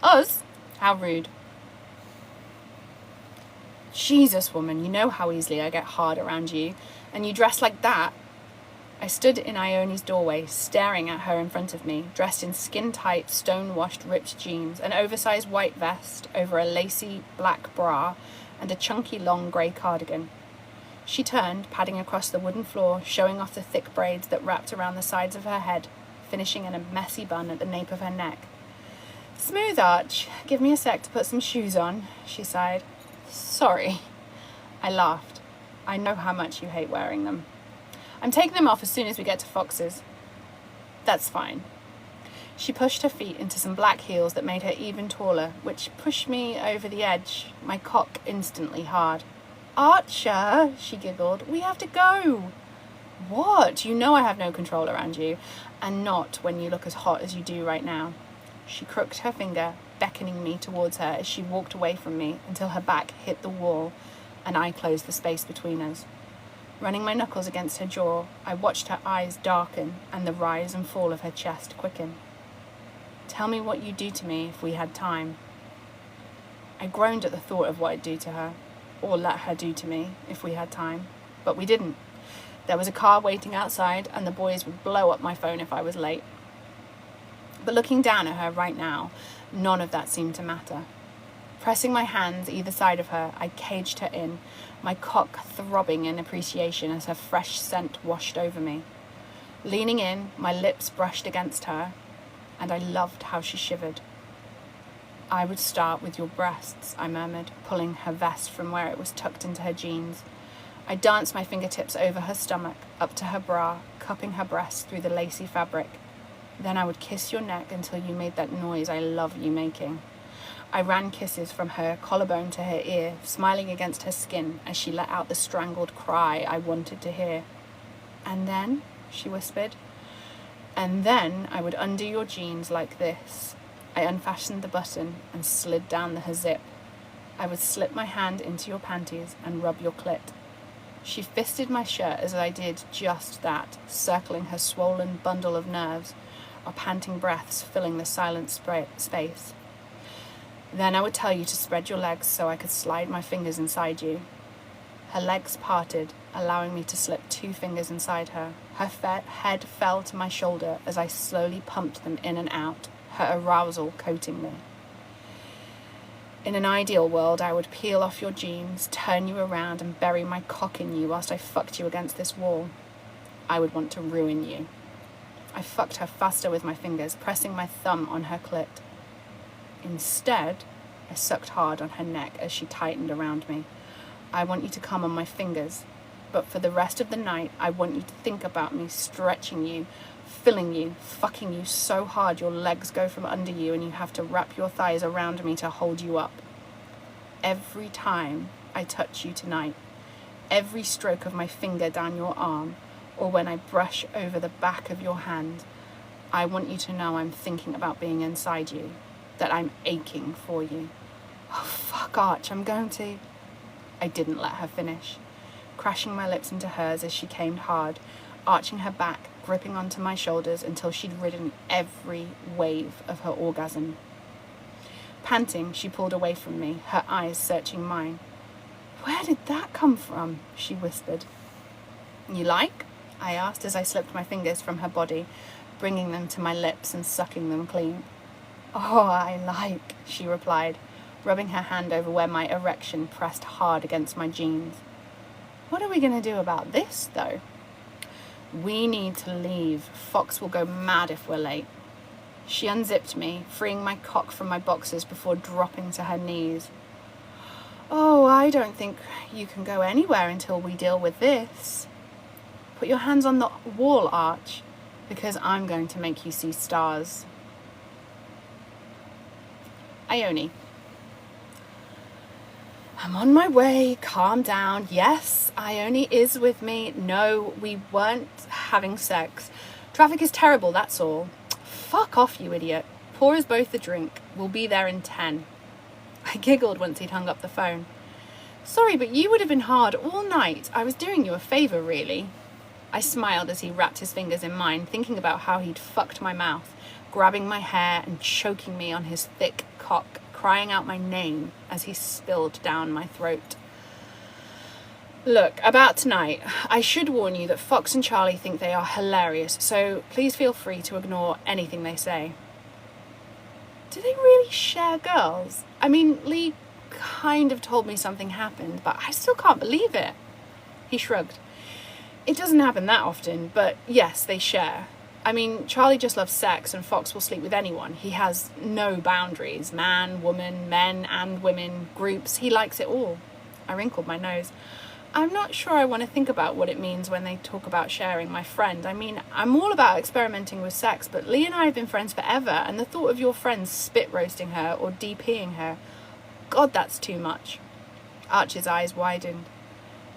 Us? How rude. Jesus, woman, you know how easily I get hard around you, and you dress like that. I stood in Ione's doorway, staring at her in front of me, dressed in skin-tight, stone-washed, ripped jeans, an oversized white vest over a lacy black bra, and a chunky long grey cardigan. She turned, padding across the wooden floor, showing off the thick braids that wrapped around the sides of her head, finishing in a messy bun at the nape of her neck. Smooth, Arch. Give me a sec to put some shoes on, she sighed. Sorry. I laughed. I know how much you hate wearing them. I'm taking them off as soon as we get to Fox's. That's fine. She pushed her feet into some black heels that made her even taller, which pushed me over the edge, my cock instantly hard. "Archer," she giggled, "we have to go." "What? You know I have no control around you, and not when you look as hot as you do right now." She crooked her finger, beckoning me towards her as she walked away from me until her back hit the wall and I closed the space between us. Running my knuckles against her jaw, I watched her eyes darken and the rise and fall of her chest quicken. "Tell me what you'd do to me if we had time." I groaned at the thought of what I'd do to her, or let her do to me if we had time, but we didn't. There was a car waiting outside and the boys would blow up my phone if I was late. But looking down at her right now, none of that seemed to matter. Pressing my hands either side of her, I caged her in, my cock throbbing in appreciation as her fresh scent washed over me. Leaning in, my lips brushed against her, and I loved how she shivered. "I would start with your breasts," I murmured, pulling her vest from where it was tucked into her jeans. I danced my fingertips over her stomach, up to her bra, cupping her breasts through the lacy fabric. Then I would kiss your neck until you made that noise I love you making. I ran kisses from her collarbone to her ear, smiling against her skin as she let out the strangled cry I wanted to hear. "And then," she whispered, "and then I would undo your jeans like this." I unfastened the button and slid down the zip. "I would slip my hand into your panties and rub your clit." She fisted my shirt as I did just that, circling her swollen bundle of nerves, our panting breaths filling the silent space. "Then I would tell you to spread your legs so I could slide my fingers inside you." Her legs parted, allowing me to slip 2 fingers inside her. Her head fell to my shoulder as I slowly pumped them in and out, her arousal coating me. In an ideal world, I would peel off your jeans, turn you around and bury my cock in you whilst I fucked you against this wall. I would want to ruin you. I fucked her faster with my fingers, pressing my thumb on her clit. Instead, I sucked hard on her neck as she tightened around me. "I want you to come on my fingers, but for the rest of the night, I want you to think about me stretching you, filling you, fucking you so hard your legs go from under you and you have to wrap your thighs around me to hold you up. Every time I touch you tonight, every stroke of my finger down your arm, or when I brush over the back of your hand, I want you to know I'm thinking about being inside you, that I'm aching for you." "Oh, fuck, Arch, I'm going to..." I didn't let her finish, crashing my lips into hers as she came hard, arching her back, gripping onto my shoulders until she'd ridden every wave of her orgasm. Panting, she pulled away from me, her eyes searching mine. "Where did that come from?" she whispered. "You like?" I asked as I slipped my fingers from her body, bringing them to my lips and sucking them clean. "Oh, I like," she replied, rubbing her hand over where my erection pressed hard against my jeans. "What are we going to do about this, though?" "We need to leave. Fox will go mad if we're late." She unzipped me, freeing my cock from my boxers before dropping to her knees. "Oh, I don't think you can go anywhere until we deal with this. Put your hands on the wall, Arch, because I'm going to make you see stars." Ione. "I'm on my way, calm down. Yes, Ione is with me. No, we weren't having sex. Traffic is terrible, that's all." "Fuck off, you idiot. Pour us both a drink. We'll be there in 10. I giggled once he'd hung up the phone. "Sorry, but you would have been hard all night. I was doing you a favour, really." I smiled as he wrapped his fingers in mine, thinking about how he'd fucked my mouth, grabbing my hair and choking me on his thick cock, crying out my name as he spilled down my throat. "Look, about tonight, I should warn you that Fox and Charlie think they are hilarious, so please feel free to ignore anything they say." Do they really share girls? I mean, Lee kind of told me something happened, but I still can't believe it. He shrugged. "It doesn't happen that often, but yes, they share. I mean, Charlie just loves sex and Fox will sleep with anyone. He has no boundaries. Man, woman, men and women, groups. He likes it all." I wrinkled my nose. I'm not sure I want to think about what it means when they talk about sharing my friend. I mean, I'm all about experimenting with sex, but Lee and I have been friends forever, and the thought of your friends spit roasting her or DPing her, God, that's too much. Archie's eyes widened.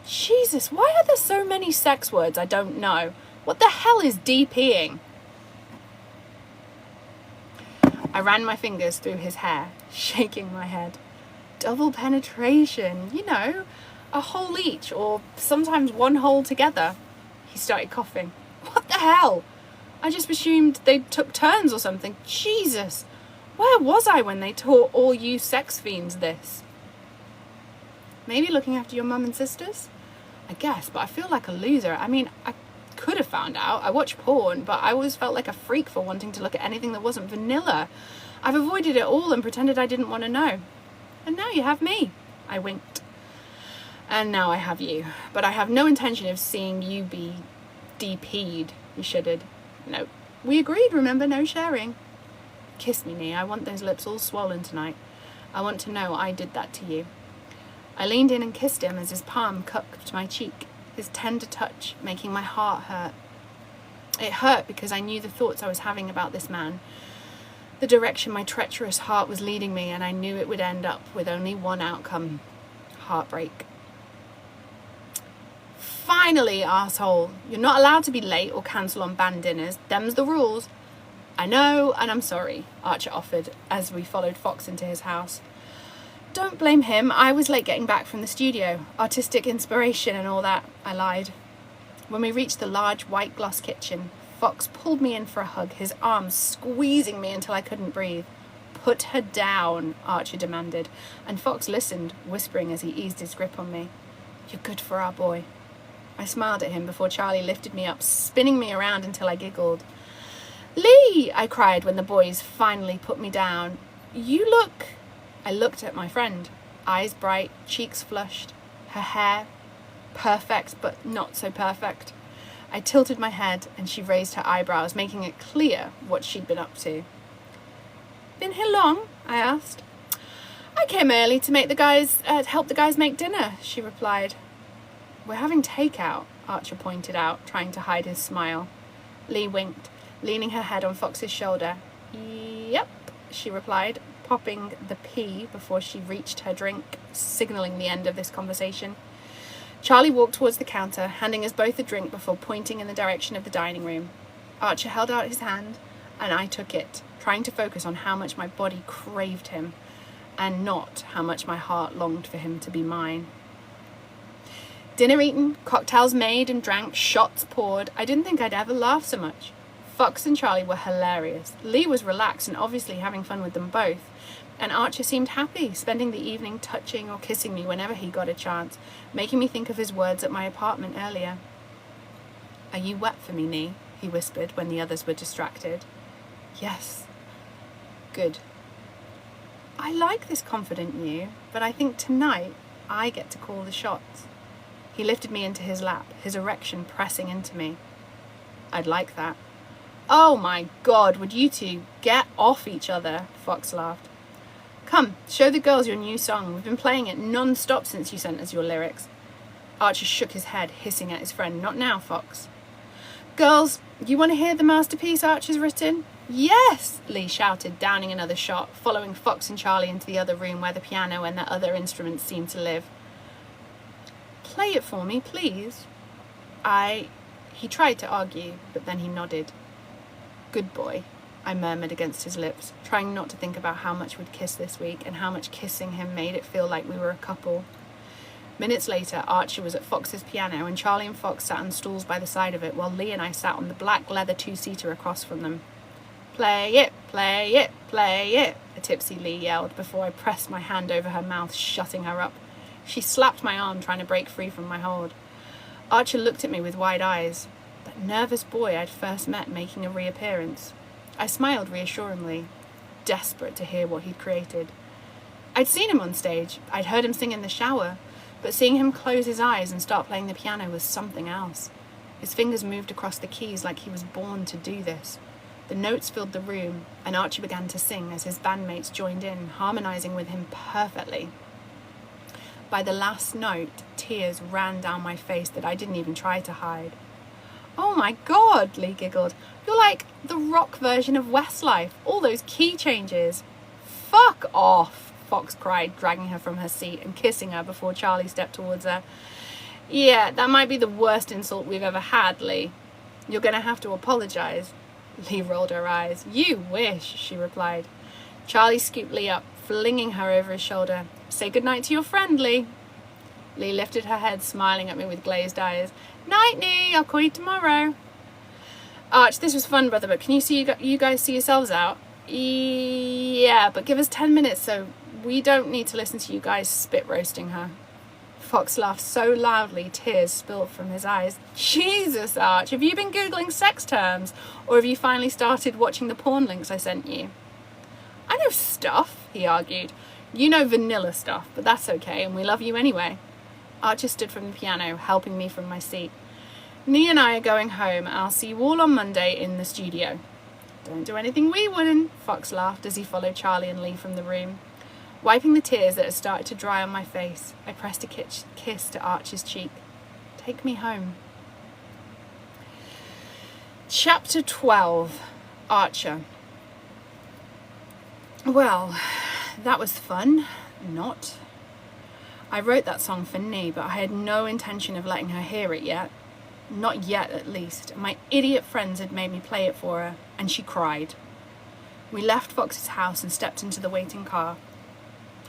Jesus, why are there so many sex words I don't know? What the hell is DPing? I ran my fingers through his hair, shaking my head. Double penetration, you know, a hole each, or sometimes one hole together. He started coughing. What the hell? I just assumed they took turns or something. Jesus, where was I when they taught all you sex fiends this? Maybe looking after your mum and sisters? I guess, but I feel like a loser. I mean, I could have found out. I watch porn, but I always felt like a freak for wanting to look at anything that wasn't vanilla. I've avoided it all and pretended I didn't want to know. And now you have me. I winked. And now I have you. But I have no intention of seeing you be DP'd. He shuddered. No. We agreed, remember? No sharing. Kiss me, Nee. I want those lips all swollen tonight. I want to know I did that to you. I leaned in and kissed him as his palm cupped my cheek, his tender touch making my heart hurt. It hurt because I knew the thoughts I was having about this man, the direction my treacherous heart was leading me, and I knew it would end up with only one outcome: heartbreak. Finally, arsehole. You're not allowed to be late or cancel on band dinners. Them's the rules. I know, and I'm sorry, Archer offered as we followed Fox into his house. Don't blame him. I was late getting back from the studio. Artistic inspiration and all that, I lied. When we reached the large white gloss kitchen, Fox pulled me in for a hug, his arms squeezing me until I couldn't breathe. Put her down, Archer demanded, and Fox listened, whispering as he eased his grip on me. You're good for our boy. I smiled at him before Charlie lifted me up, spinning me around until I giggled. Lee, I cried when the boys finally put me down. You look... I looked at my friend, eyes bright, cheeks flushed, her hair perfect but not so perfect. I tilted my head and she raised her eyebrows, making it clear what she'd been up to. Been here long? I asked. I came early to make help the guys make dinner, she replied. We're having takeout, Archer pointed out, trying to hide his smile. Lee winked, leaning her head on Fox's shoulder. Yep, she replied, popping the P before she reached her drink, signalling the end of this conversation. Charlie walked towards the counter, handing us both a drink before pointing in the direction of the dining room. Archer held out his hand, and I took it, trying to focus on how much my body craved him, and not how much my heart longed for him to be mine. Dinner eaten, cocktails made and drank, shots poured. I didn't think I'd ever laugh so much. Fox and Charlie were hilarious. Lee was relaxed and obviously having fun with them both. And Archer seemed happy, spending the evening touching or kissing me whenever he got a chance, making me think of his words at my apartment earlier. Are you wet for me, Nee? He whispered when the others were distracted. Yes. Good. I like this confident you, but I think tonight I get to call the shots. He lifted me into his lap, his erection pressing into me. I'd like that. Oh my God, would you two get off each other? Fox laughed. Come, show the girls your new song. We've been playing it non-stop since you sent us your lyrics. Archer shook his head, hissing at his friend. Not now, Fox. Girls, you want to hear the masterpiece Archer's written? Yes, Lee shouted, downing another shot, following Fox and Charlie into the other room where the piano and their other instruments seemed to live. Play it for me, please. He tried to argue, but then he nodded. Good boy, I murmured against his lips, trying not to think about how much we'd kissed this week and how much kissing him made it feel like we were a couple. Minutes later, Archer was at Fox's piano and Charlie and Fox sat on stools by the side of it while Lee and I sat on the black leather two-seater across from them. Play it, play it, play it, a tipsy Lee yelled before I pressed my hand over her mouth, shutting her up. She slapped my arm, trying to break free from my hold. Archer looked at me with wide eyes, that nervous boy I'd first met making a reappearance. I smiled reassuringly, desperate to hear what he'd created. I'd seen him on stage, I'd heard him sing in the shower, but seeing him close his eyes and start playing the piano was something else. His fingers moved across the keys like he was born to do this. The notes filled the room, and Archie began to sing as his bandmates joined in, harmonizing with him perfectly. By the last note, tears ran down my face that I didn't even try to hide. "Oh my God," Lee giggled. "You're like the rock version of Westlife. All those key changes." "Fuck off," Fox cried, dragging her from her seat and kissing her before Charlie stepped towards her. "Yeah, that might be the worst insult we've ever had, Lee. You're going to have to apologise." Lee rolled her eyes. "You wish," she replied. Charlie scooped Lee up, flinging her over his shoulder. "Say goodnight to your friend, Lee." Lee lifted her head, smiling at me with glazed eyes. "Night, Nee. I'll call you tomorrow." "Arch, this was fun, brother, but can you guys see yourselves out?" "Yeah, but give us 10 minutes so we don't need to listen to you guys spit roasting her." Fox laughed so loudly, tears spilled from his eyes. "Jesus, Arch, have you been Googling sex terms? Or have you finally started watching the porn links I sent you?" "I know stuff," he argued. "You know vanilla stuff, but that's okay, and we love you anyway." Archer stood from the piano, helping me from my seat. "Nee and I are going home, and I'll see you all on Monday in the studio." "Don't do anything we wouldn't," Fox laughed as he followed Charlie and Lee from the room. Wiping the tears that had started to dry on my face, I pressed a kiss to Archer's cheek. "Take me home." Chapter 12. Archer. Well, that was fun. Not. I wrote that song for Nee, but I had no intention of letting her hear it yet. Not yet, at least. My idiot friends had made me play it for her, and she cried. We left Fox's house and stepped into the waiting car.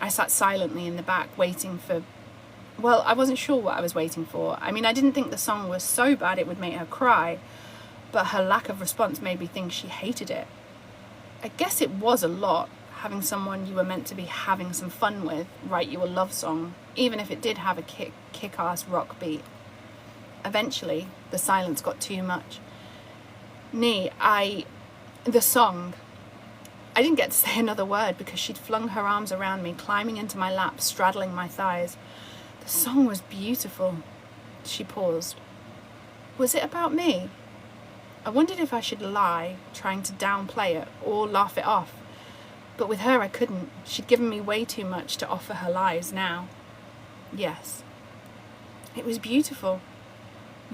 I sat silently in the back, waiting for... Well, I wasn't sure what I was waiting for. I mean, I didn't think the song was so bad it would make her cry, but her lack of response made me think she hated it. I guess it was a lot, having someone you were meant to be having some fun with write you a love song, even if it did have a kick-ass rock beat. Eventually, the silence got too much. Nee, the song... I didn't get to say another word because she'd flung her arms around me, climbing into my lap, straddling my thighs. The song was beautiful. She paused. Was it about me? I wondered if I should lie, trying to downplay it or laugh it off. But with her I couldn't. She'd given me way too much to offer her lies now. Yes. It was beautiful.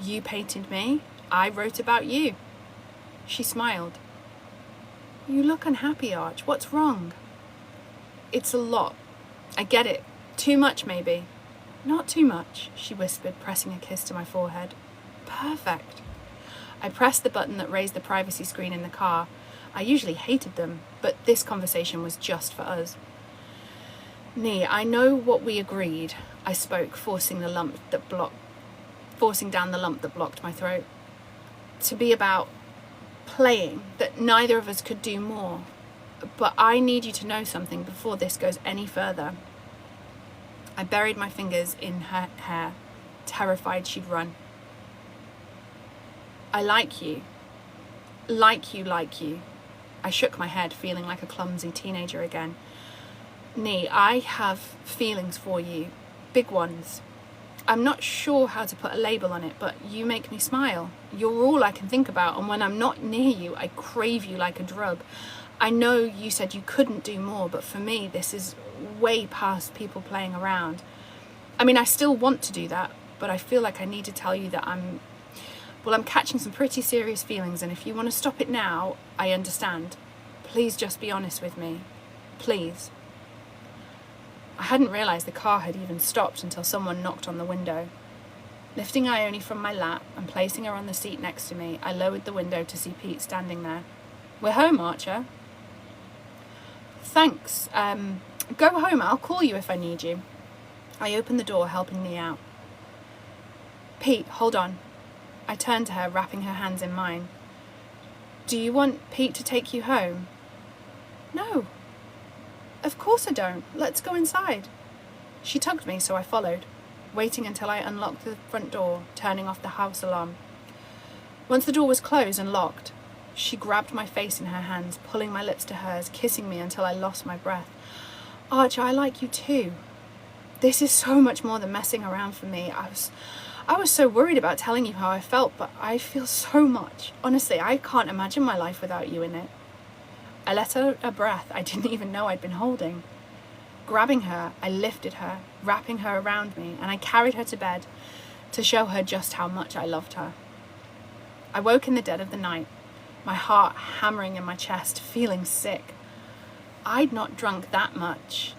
You painted me. I wrote about you. She smiled. You look unhappy, Arch. What's wrong? It's a lot. I get it. Too much, maybe. Not too much, she whispered, pressing a kiss to my forehead. Perfect. I pressed the button that raised the privacy screen in the car. I usually hated them, but this conversation was just for us. Nee, I know what we agreed, I spoke, forcing down the lump that blocked my throat. To be about playing, that neither of us could do more. But I need you to know something before this goes any further. I buried my fingers in her hair, terrified she'd run. I like you. Like you. I shook my head, feeling like a clumsy teenager again. Nee, I have feelings for you. Big ones. I'm not sure how to put a label on it, but you make me smile. You're all I can think about, and when I'm not near you, I crave you like a drug. I know you said you couldn't do more, but for me, this is way past people playing around. I mean, I still want to do that, but I feel like I need to tell you that I'm catching some pretty serious feelings, and if you want to stop it now, I understand. Please just be honest with me. Please. I hadn't realised the car had even stopped until someone knocked on the window. Lifting Ione from my lap and placing her on the seat next to me, I lowered the window to see Pete standing there. We're home, Archer. Thanks. Go home. I'll call you if I need you. I opened the door, helping Nee out. Pete, hold on. I turned to her, wrapping her hands in mine. Do you want Pete to take you home? No. Of course I don't. Let's go inside. She tugged me, so I followed, waiting until I unlocked the front door, turning off the house alarm. Once the door was closed and locked, she grabbed my face in her hands, pulling my lips to hers, kissing me until I lost my breath. Archer, I like you too. This is so much more than messing around for me. I was so worried about telling you how I felt, but I feel so much. Honestly, I can't imagine my life without you in it. I let out a breath I didn't even know I'd been holding. Grabbing her, I lifted her, wrapping her around me, and I carried her to bed to show her just how much I loved her. I woke in the dead of the night, my heart hammering in my chest, feeling sick. I'd not drunk that much.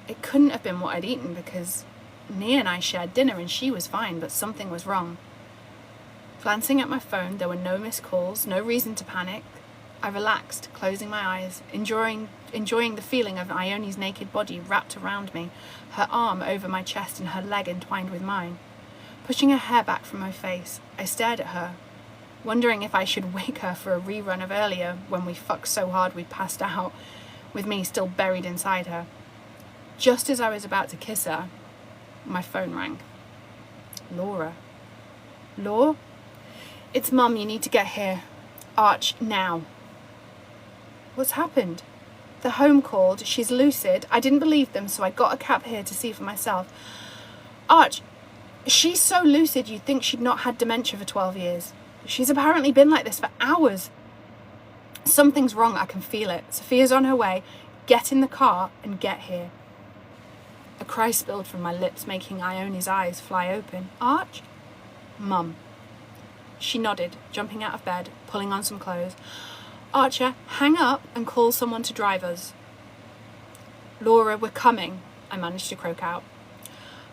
It couldn't have been what I'd eaten because Nia and I shared dinner and she was fine, but something was wrong. Glancing at my phone, there were no missed calls, no reason to panic. I relaxed, closing my eyes, enjoying the feeling of Ione's naked body wrapped around me, her arm over my chest and her leg entwined with mine. Pushing her hair back from my face, I stared at her, wondering if I should wake her for a rerun of earlier when we fucked so hard we passed out, with me still buried inside her. Just as I was about to kiss her, my phone rang. Laura. Laura? It's Mum, you need to get here. Arch, now. What's happened? The home called, she's lucid. I didn't believe them, so I got a cab here to see for myself. Arch, she's so lucid you'd think she'd not had dementia for 12 years. She's apparently been like this for hours. Something's wrong, I can feel it. Sophia's on her way. Get in the car and get here. A cry spilled from my lips, making Ione's eyes fly open. Arch? Mum. She nodded, jumping out of bed, pulling on some clothes. Archer, hang up and call someone to drive us. Laura, we're coming, I managed to croak out.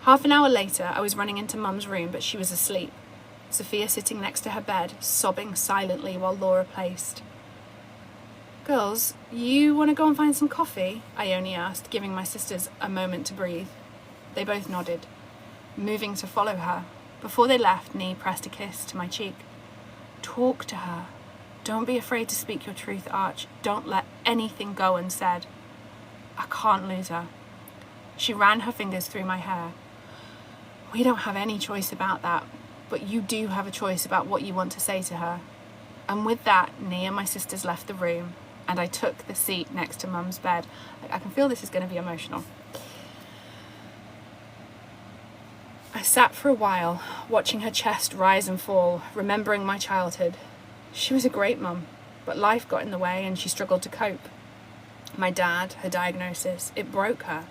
Half an hour later, I was running into Mum's room, but she was asleep. Sophia sitting next to her bed, sobbing silently while Laura paced. Girls, you want to go and find some coffee? Ione asked, giving my sisters a moment to breathe. They both nodded, moving to follow her. Before they left, Nee pressed a kiss to my cheek. Talk to her. Don't be afraid to speak your truth, Arch. Don't let anything go unsaid. I can't lose her. She ran her fingers through my hair. We don't have any choice about that, but you do have a choice about what you want to say to her. And with that, Nee and my sisters left the room, and I took the seat next to Mum's bed. I can feel this is going to be emotional. I sat for a while, watching her chest rise and fall, remembering my childhood. She was a great mum, but life got in the way and she struggled to cope. My dad, her diagnosis, it broke her,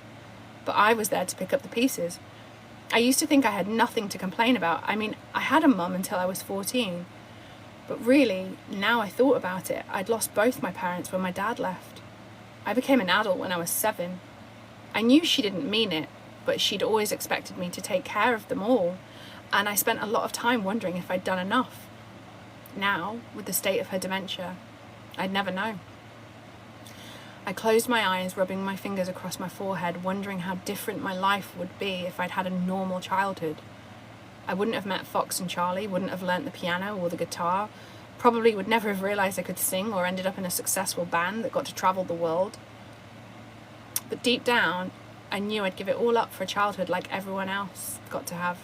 but I was there to pick up the pieces. I used to think I had nothing to complain about. I mean, I had a mum until I was 14, but really, now I thought about it, I'd lost both my parents when my dad left. I became an adult when I was 7. I knew she didn't mean it, but she'd always expected me to take care of them all, and I spent a lot of time wondering if I'd done enough. Now, with the state of her dementia, I'd never know. I closed my eyes, rubbing my fingers across my forehead, wondering how different my life would be if I'd had a normal childhood. I wouldn't have met Fox and Charlie, wouldn't have learnt the piano or the guitar, probably would never have realised I could sing or ended up in a successful band that got to travel the world. But deep down, I knew I'd give it all up for a childhood like everyone else got to have.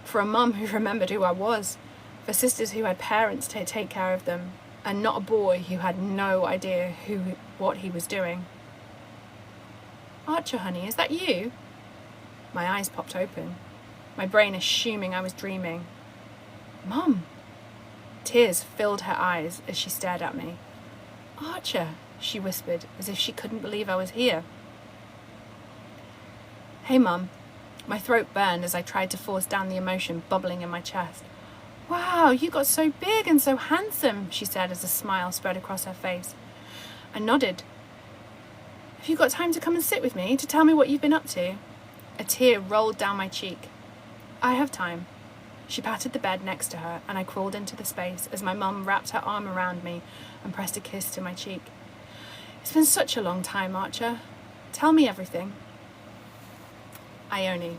For a mum who remembered who I was, for sisters who had parents to take care of them, and not a boy who had no idea what he was doing. Archer, honey, is that you? My eyes popped open, my brain assuming I was dreaming. Mum! Tears filled her eyes as she stared at me. Archer, she whispered, as if she couldn't believe I was here. Hey, Mum. My throat burned as I tried to force down the emotion bubbling in my chest. Wow, you got so big and so handsome, she said as a smile spread across her face. I nodded. Have you got time to come and sit with me, to tell me what you've been up to? A tear rolled down my cheek. I have time. She patted the bed next to her, and I crawled into the space as my mum wrapped her arm around me and pressed a kiss to my cheek. It's been such a long time, Archer. Tell me everything. Ione.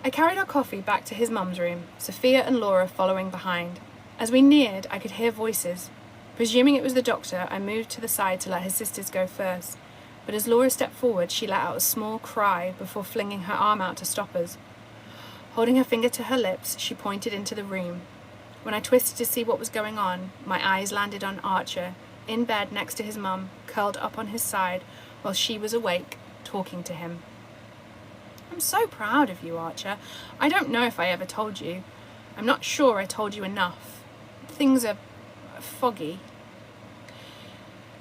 I carried our coffee back to his mum's room, Sophia and Laura following behind. As we neared, I could hear voices. Presuming it was the doctor, I moved to the side to let his sisters go first, but as Laura stepped forward, she let out a small cry before flinging her arm out to stop us. Holding her finger to her lips, she pointed into the room. When I twisted to see what was going on, my eyes landed on Archer, in bed next to his mum, curled up on his side, while she was awake, talking to him. I'm so proud of you, Archer. I don't know if I ever told you. I'm not sure I told you enough. Things are foggy.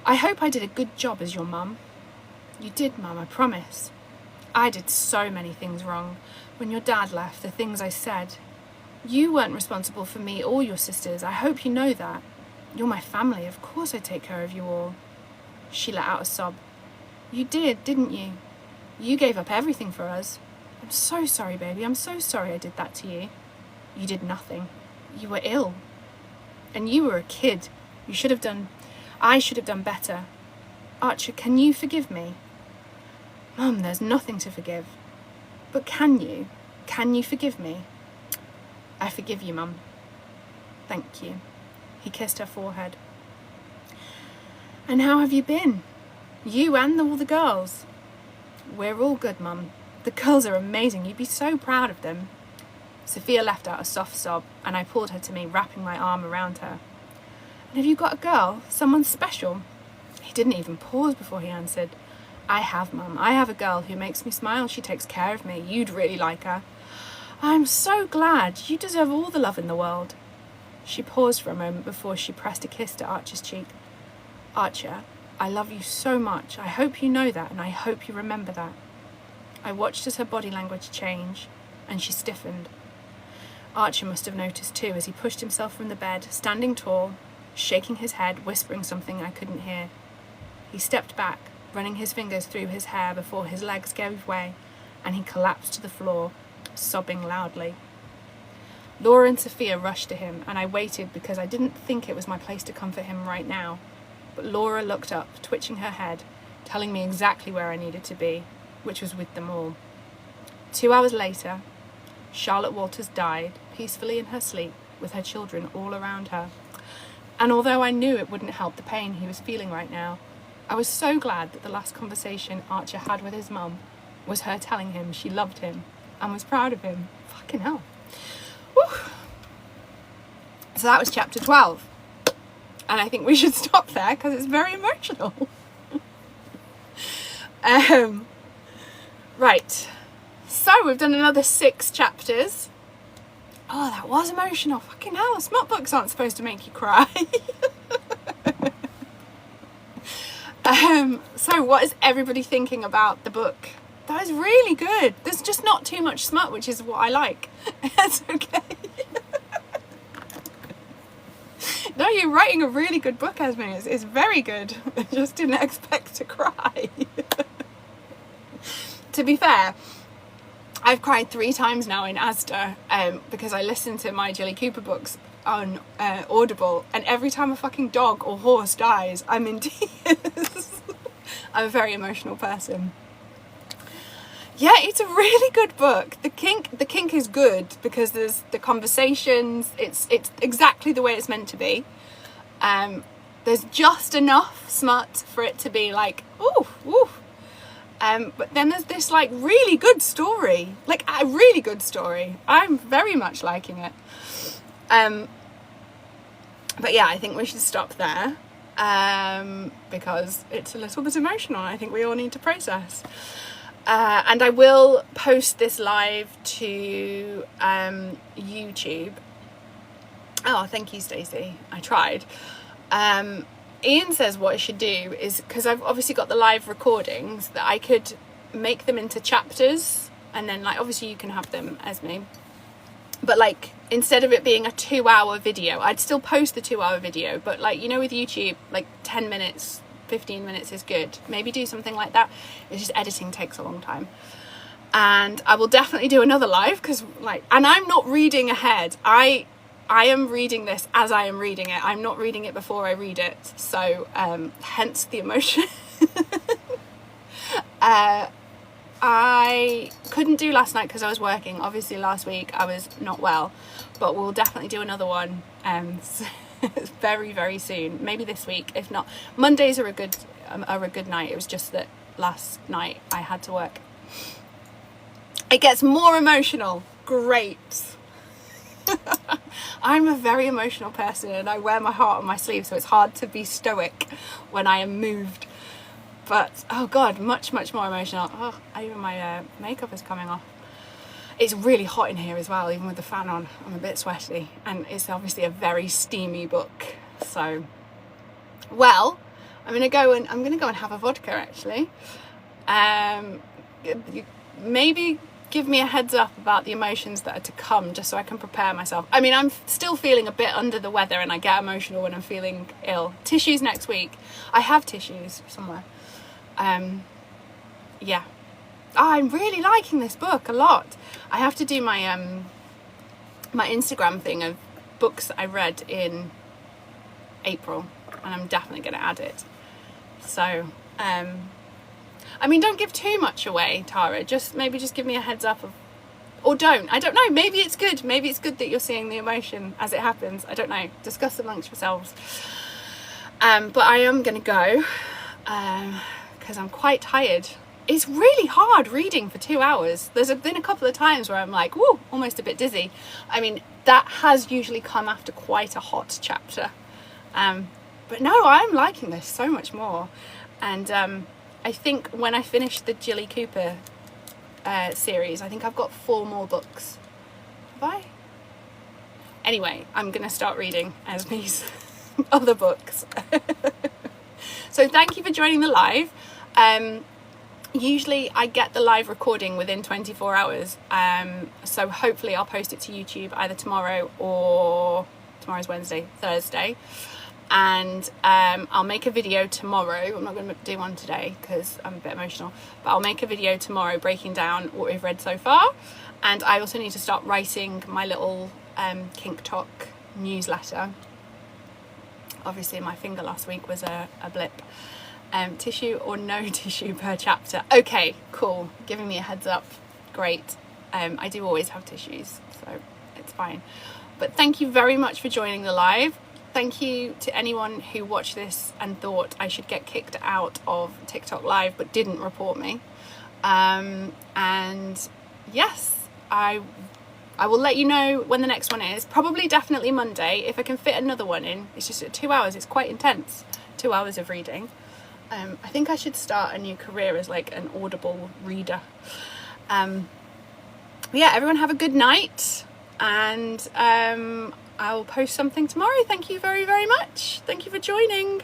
I hope I did a good job as your mum. You did, Mum, I promise. I did so many things wrong. When your dad left, the things I said. You weren't responsible for me or your sisters. I hope you know that. You're my family. Of course I take care of you all. She let out a sob. You did, didn't you? You gave up everything for us. I'm so sorry, baby. I'm so sorry I did that to you. You did nothing. You were ill. And you were a kid. I should have done better. Archer, can you forgive me? Mum, there's nothing to forgive. But can you? Can you forgive me? I forgive you, Mum. Thank you. He kissed her forehead. And how have you been? You and all the girls. We're all good, Mum. The girls are amazing. You'd be so proud of them. Sophia left out a soft sob, and I pulled her to me, wrapping my arm around her. And have you got a girl? Someone special? He didn't even pause before he answered. I have, Mum. I have a girl who makes me smile. She takes care of me. You'd really like her. I'm so glad. You deserve all the love in the world. She paused for a moment before she pressed a kiss to Archer's cheek. Archer, I love you so much. I hope you know that, and I hope you remember that. I watched as her body language changed, and she stiffened. Archer must have noticed too, as he pushed himself from the bed, standing tall, shaking his head, whispering something I couldn't hear. He stepped back, running his fingers through his hair before his legs gave way, and he collapsed to the floor, sobbing loudly. Laura and Sophia rushed to him, and I waited because I didn't think it was my place to comfort him right now. But Laura looked up, twitching her head, telling me exactly where I needed to be, which was with them all. 2 hours later, Charlotte Walters died, peacefully in her sleep, with her children all around her. And although I knew it wouldn't help the pain he was feeling right now, I was so glad that the last conversation Archer had with his mum was her telling him she loved him and was proud of him. Fucking hell. Whew. So that was chapter 12. And I think we should stop there because it's very emotional. Right. So we've done another 6 chapters. Oh, that was emotional. Fucking hell. Smut books aren't supposed to make you cry. So what is everybody thinking about the book? That is really good. There's just not too much smut, which is what I like. That's okay. No, you're writing a really good book, Esme. It's very good. I just didn't expect to cry. To be fair, I've cried 3 times now in Asda because I listen to my Jilly Cooper books on Audible, and every time a fucking dog or horse dies, I'm in tears. I'm a very emotional person. Yeah, it's a really good book. The kink is good because there's the conversations. It's exactly the way it's meant to be. There's just enough smut for it to be like, ooh, ooh. But then there's this like really good story, like a really good story. I'm very much liking it. But yeah, I think we should stop there because it's a little bit emotional. I think we all need to process. And I will post this live to YouTube. Oh, thank you, Stacey. I tried. Ian says what I should do is, because I've obviously got the live recordings, that I could make them into chapters, and then like obviously you can have them as me, but like instead of it being a 2-hour video, I'd still post the 2-hour video, but like, you know, with YouTube, like 10 minutes 15 minutes is good. Maybe do something like that. It's just editing takes a long time. And I will definitely do another live because like, and I'm not reading ahead. I am reading this as I am reading it. I'm not reading it before I read it. So hence the emotion. I couldn't do last night because I was working. Obviously last week I was not well, but we'll definitely do another one very, very soon. Maybe this week. If not, Mondays are a good night. It was just that last night I had to work. It gets more emotional. Great. I'm a very emotional person and I wear my heart on my sleeve, so it's hard to be stoic when I am moved. But oh god, much more emotional. Oh, even my makeup is coming off. It's really hot in here as well, even with the fan on. I'm a bit sweaty, and it's obviously a very steamy book. So, well, I'm gonna go and have a vodka actually. Maybe give me a heads up about the emotions that are to come, just so I can prepare myself. I mean, I'm still feeling a bit under the weather and I get emotional when I'm feeling ill. Tissues next week. I have tissues somewhere. Yeah. I'm really liking this book a lot. I have to do my my Instagram thing of books that I read in April, and I'm definitely going to add it. So, I mean, don't give too much away, Tara. Maybe just give me a heads up or don't. I don't know. Maybe it's good. Maybe it's good that you're seeing the emotion as it happens. I don't know. Discuss amongst yourselves. But I am going to go because I'm quite tired. It's really hard reading for 2 hours. There's been a couple of times where I'm like, whoa, almost a bit dizzy. I mean, that has usually come after quite a hot chapter. But no, I'm liking this so much more. And I think when I finish the Jilly Cooper series, I think I've got 4 more books. Have I? Anyway, I'm going to start reading Esme's other books. So thank you for joining the live. Usually I get the live recording within 24 hours. So hopefully I'll post it to YouTube either tomorrow or tomorrow's Wednesday, Thursday. And I'll make a video tomorrow. I'm not going to do one today because I'm a bit emotional, but I'll make a video tomorrow breaking down what we've read so far. And I also need to start writing my little Kink Talk newsletter. Obviously my finger last week was a blip. Tissue or no tissue per chapter? Okay, cool. Giving me a heads up. Great. I do always have tissues, so it's fine. But thank you very much for joining the live. Thank you to anyone who watched this and thought I should get kicked out of TikTok Live but didn't report me. And yes, I will let you know when the next one is. Probably definitely Monday, if I can fit another one in. It's just 2 hours. It's quite intense. 2 hours of reading. I think I should start a new career as like an Audible reader. Yeah, everyone have a good night. And I'll post something tomorrow. Thank you very, very much. Thank you for joining.